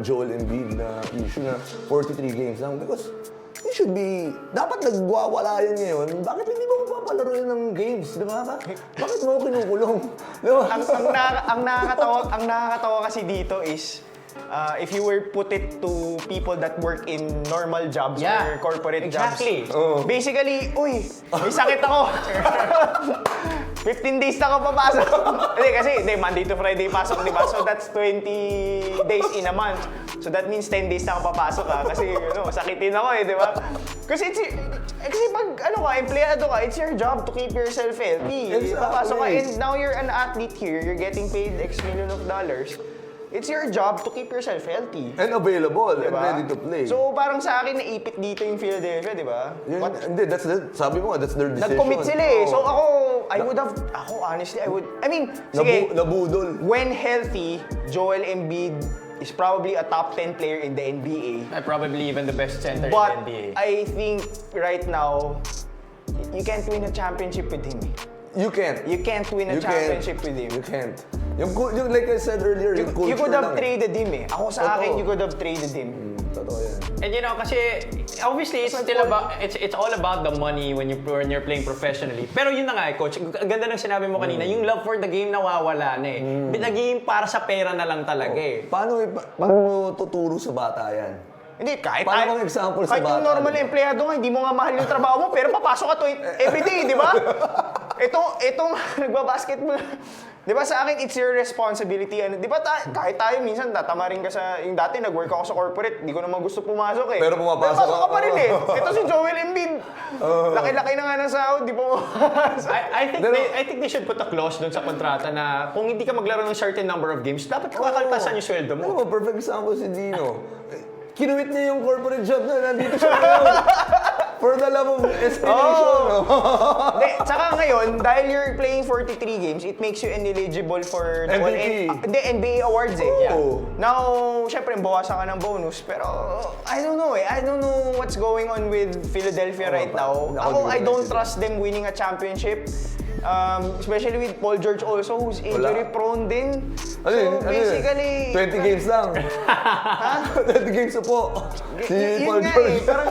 Joel Embiid na issue na 43 games lang. Because he should be, dapat nagwawala yan ngayon. Bakit hindi mo mapapalaro yun ng games? Di ba? Bakit mo kinukulong? Di ba? ang nakakatawa kasi dito is, if you were put it to people that work in normal jobs or corporate jobs. Basically, uy, may sakit ako. 15 days na ako papasok. Kasi Monday to Friday pasok, di ba? So that's 20 days in a month. So that means 10 days na ako papasok kasi sakitin ako di ba? Kasi pag empleyado ka, it's your job to keep yourself healthy. Papasok ka and now you're an athlete here, you're getting paid X million of dollars. It's your job to keep yourself healthy. And available, and ready to play. So parang sa akin, naipit dito yung Philadelphia, di ba? Hindi, sabi mo nga, that's their decision. Nag-commit sila eh. So honestly, sige. Nabudol. When healthy, Joel Embiid is probably a top 10 player in the NBA. Probably even the best center But in the NBA. I think right now, you can't win a championship with him. You can't. You can't win a championship with him. You can't. Yung like I said earlier, yung culture You could have lang traded him eh. Ako sa akin, you could have traded him. Totoo yan. And kasi obviously it's all about the money when you're playing professionally. Pero yun na nga coach, ang ganda ng sinabi mo kanina, yung love for the game nawawala na eh. Naging para sa pera na lang talaga eh. Paano mo tuturo sa bata yan? Hindi, kahit Paano bang example sa bata? Kahit yung normal empleyado nga, hindi mo nga mahal yung trabaho mo, pero papasok ka to everyday, di ba? Itong nagbabasketball, di ba sa akin, it's your responsibility. Di ba kahit tayo minsan, tatama rin ka sa, yung dati nag-work ako sa corporate, di ko naman gusto pumasok eh. Pero pumapasok ka pa rin eh. Ito si Joel Embiid. Laki-laki na nga ng sahod, di po I think they should put a clause doon sa kontrata na kung hindi ka maglaro ng certain number of games, dapat kakaltasan yung sweldo mo. Ano, perfect example si Dino. Kinuwit niya yung corporate job na nandito siya ngayon. For the love of SPNation. Tsaka ngayon, dahil you're playing 43 games, it makes you ineligible for NBA awards eh. Now, syempre, bawasan ka ng bonus. Pero, I don't know eh. I don't know what's going on with Philadelphia right now. I don't trust them winning a championship. Especially with Paul George also, who's injury-prone din. So, basically... 20 games lang. 20 games po. Si Paul George. Parang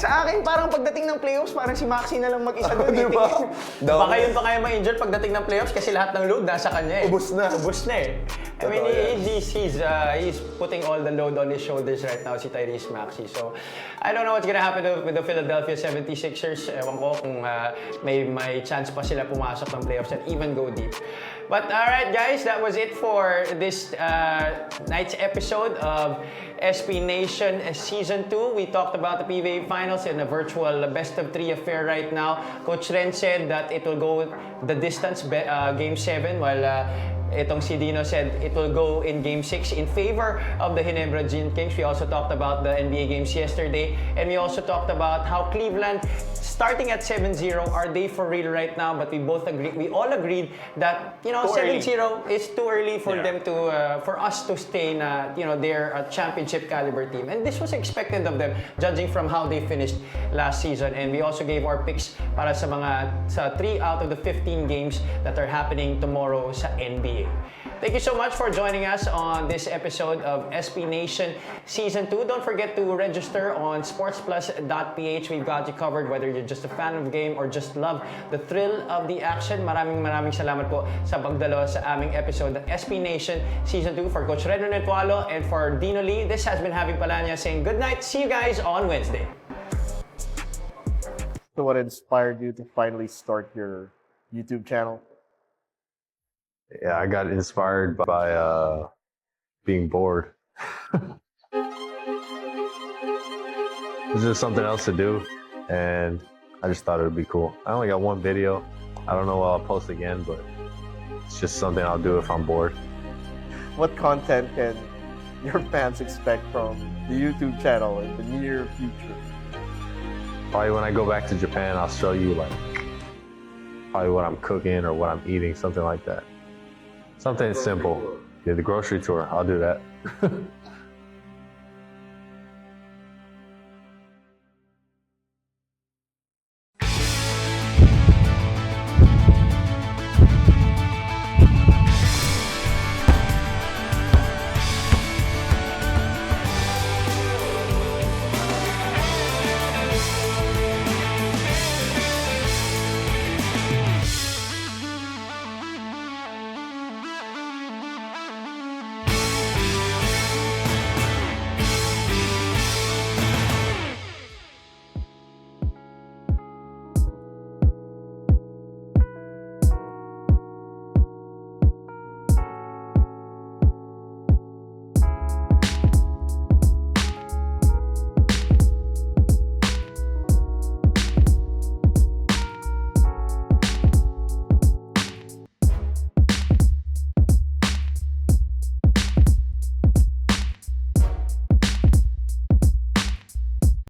sa akin, parang pagdating ng playoffs, parang si Maxi na lang mag-isa doon. Diba? Baka yun pa kaya ma-injure pagdating ng playoffs kasi lahat ng load nasa kanya eh. Ubus na eh. I mean, he's putting all the load on his shoulders right now, si Tyrese Maxey. So, I don't know what's gonna happen with the Philadelphia 76ers. Ewan ko kung may chance pa sila pumasok ng playoffs and even go deep. But alright guys, that was it for this night's episode of SPNation Season 2. We talked about the PBA Finals in a virtual best-of-3 affair right now. Coach Ren said that it will go the distance, Game 7, while itong si Dino said it will go in Game 6 in favor of the Ginebra Gin Kings. We also talked about the NBA games yesterday, and we also talked about how Cleveland, starting at 7-0, are they for real right now? But we all agreed that 7-0 is too early for them to, for us to stay na they're a championship caliber team, and this was expected of them judging from how they finished last season. And we also gave our picks para sa 3 out of the 15 games that are happening tomorrow sa NBA. Thank you so much for joining us on this episode of SPNation Season 2. Don't forget to register on sportsplus.ph. We've got you covered whether you're just a fan of the game or just love the thrill of the action. Maraming salamat po sa pagdalo sa aming episode ng SPNation Season 2. For Coach Red Netualo and for Dino Lee, this has been Javi Palanya saying good night. See you guys on Wednesday. So what inspired you to finally start your YouTube channel? Yeah, I got inspired by being bored. It's just something else to do, and I just thought it would be cool. I only got one video. I don't know what I'll post again, but it's just something I'll do if I'm bored. What content can your fans expect from the YouTube channel in the near future? Probably when I go back to Japan, I'll show you probably what I'm cooking or what I'm eating, something like that. Something simple. Yeah, the grocery tour, I'll do that.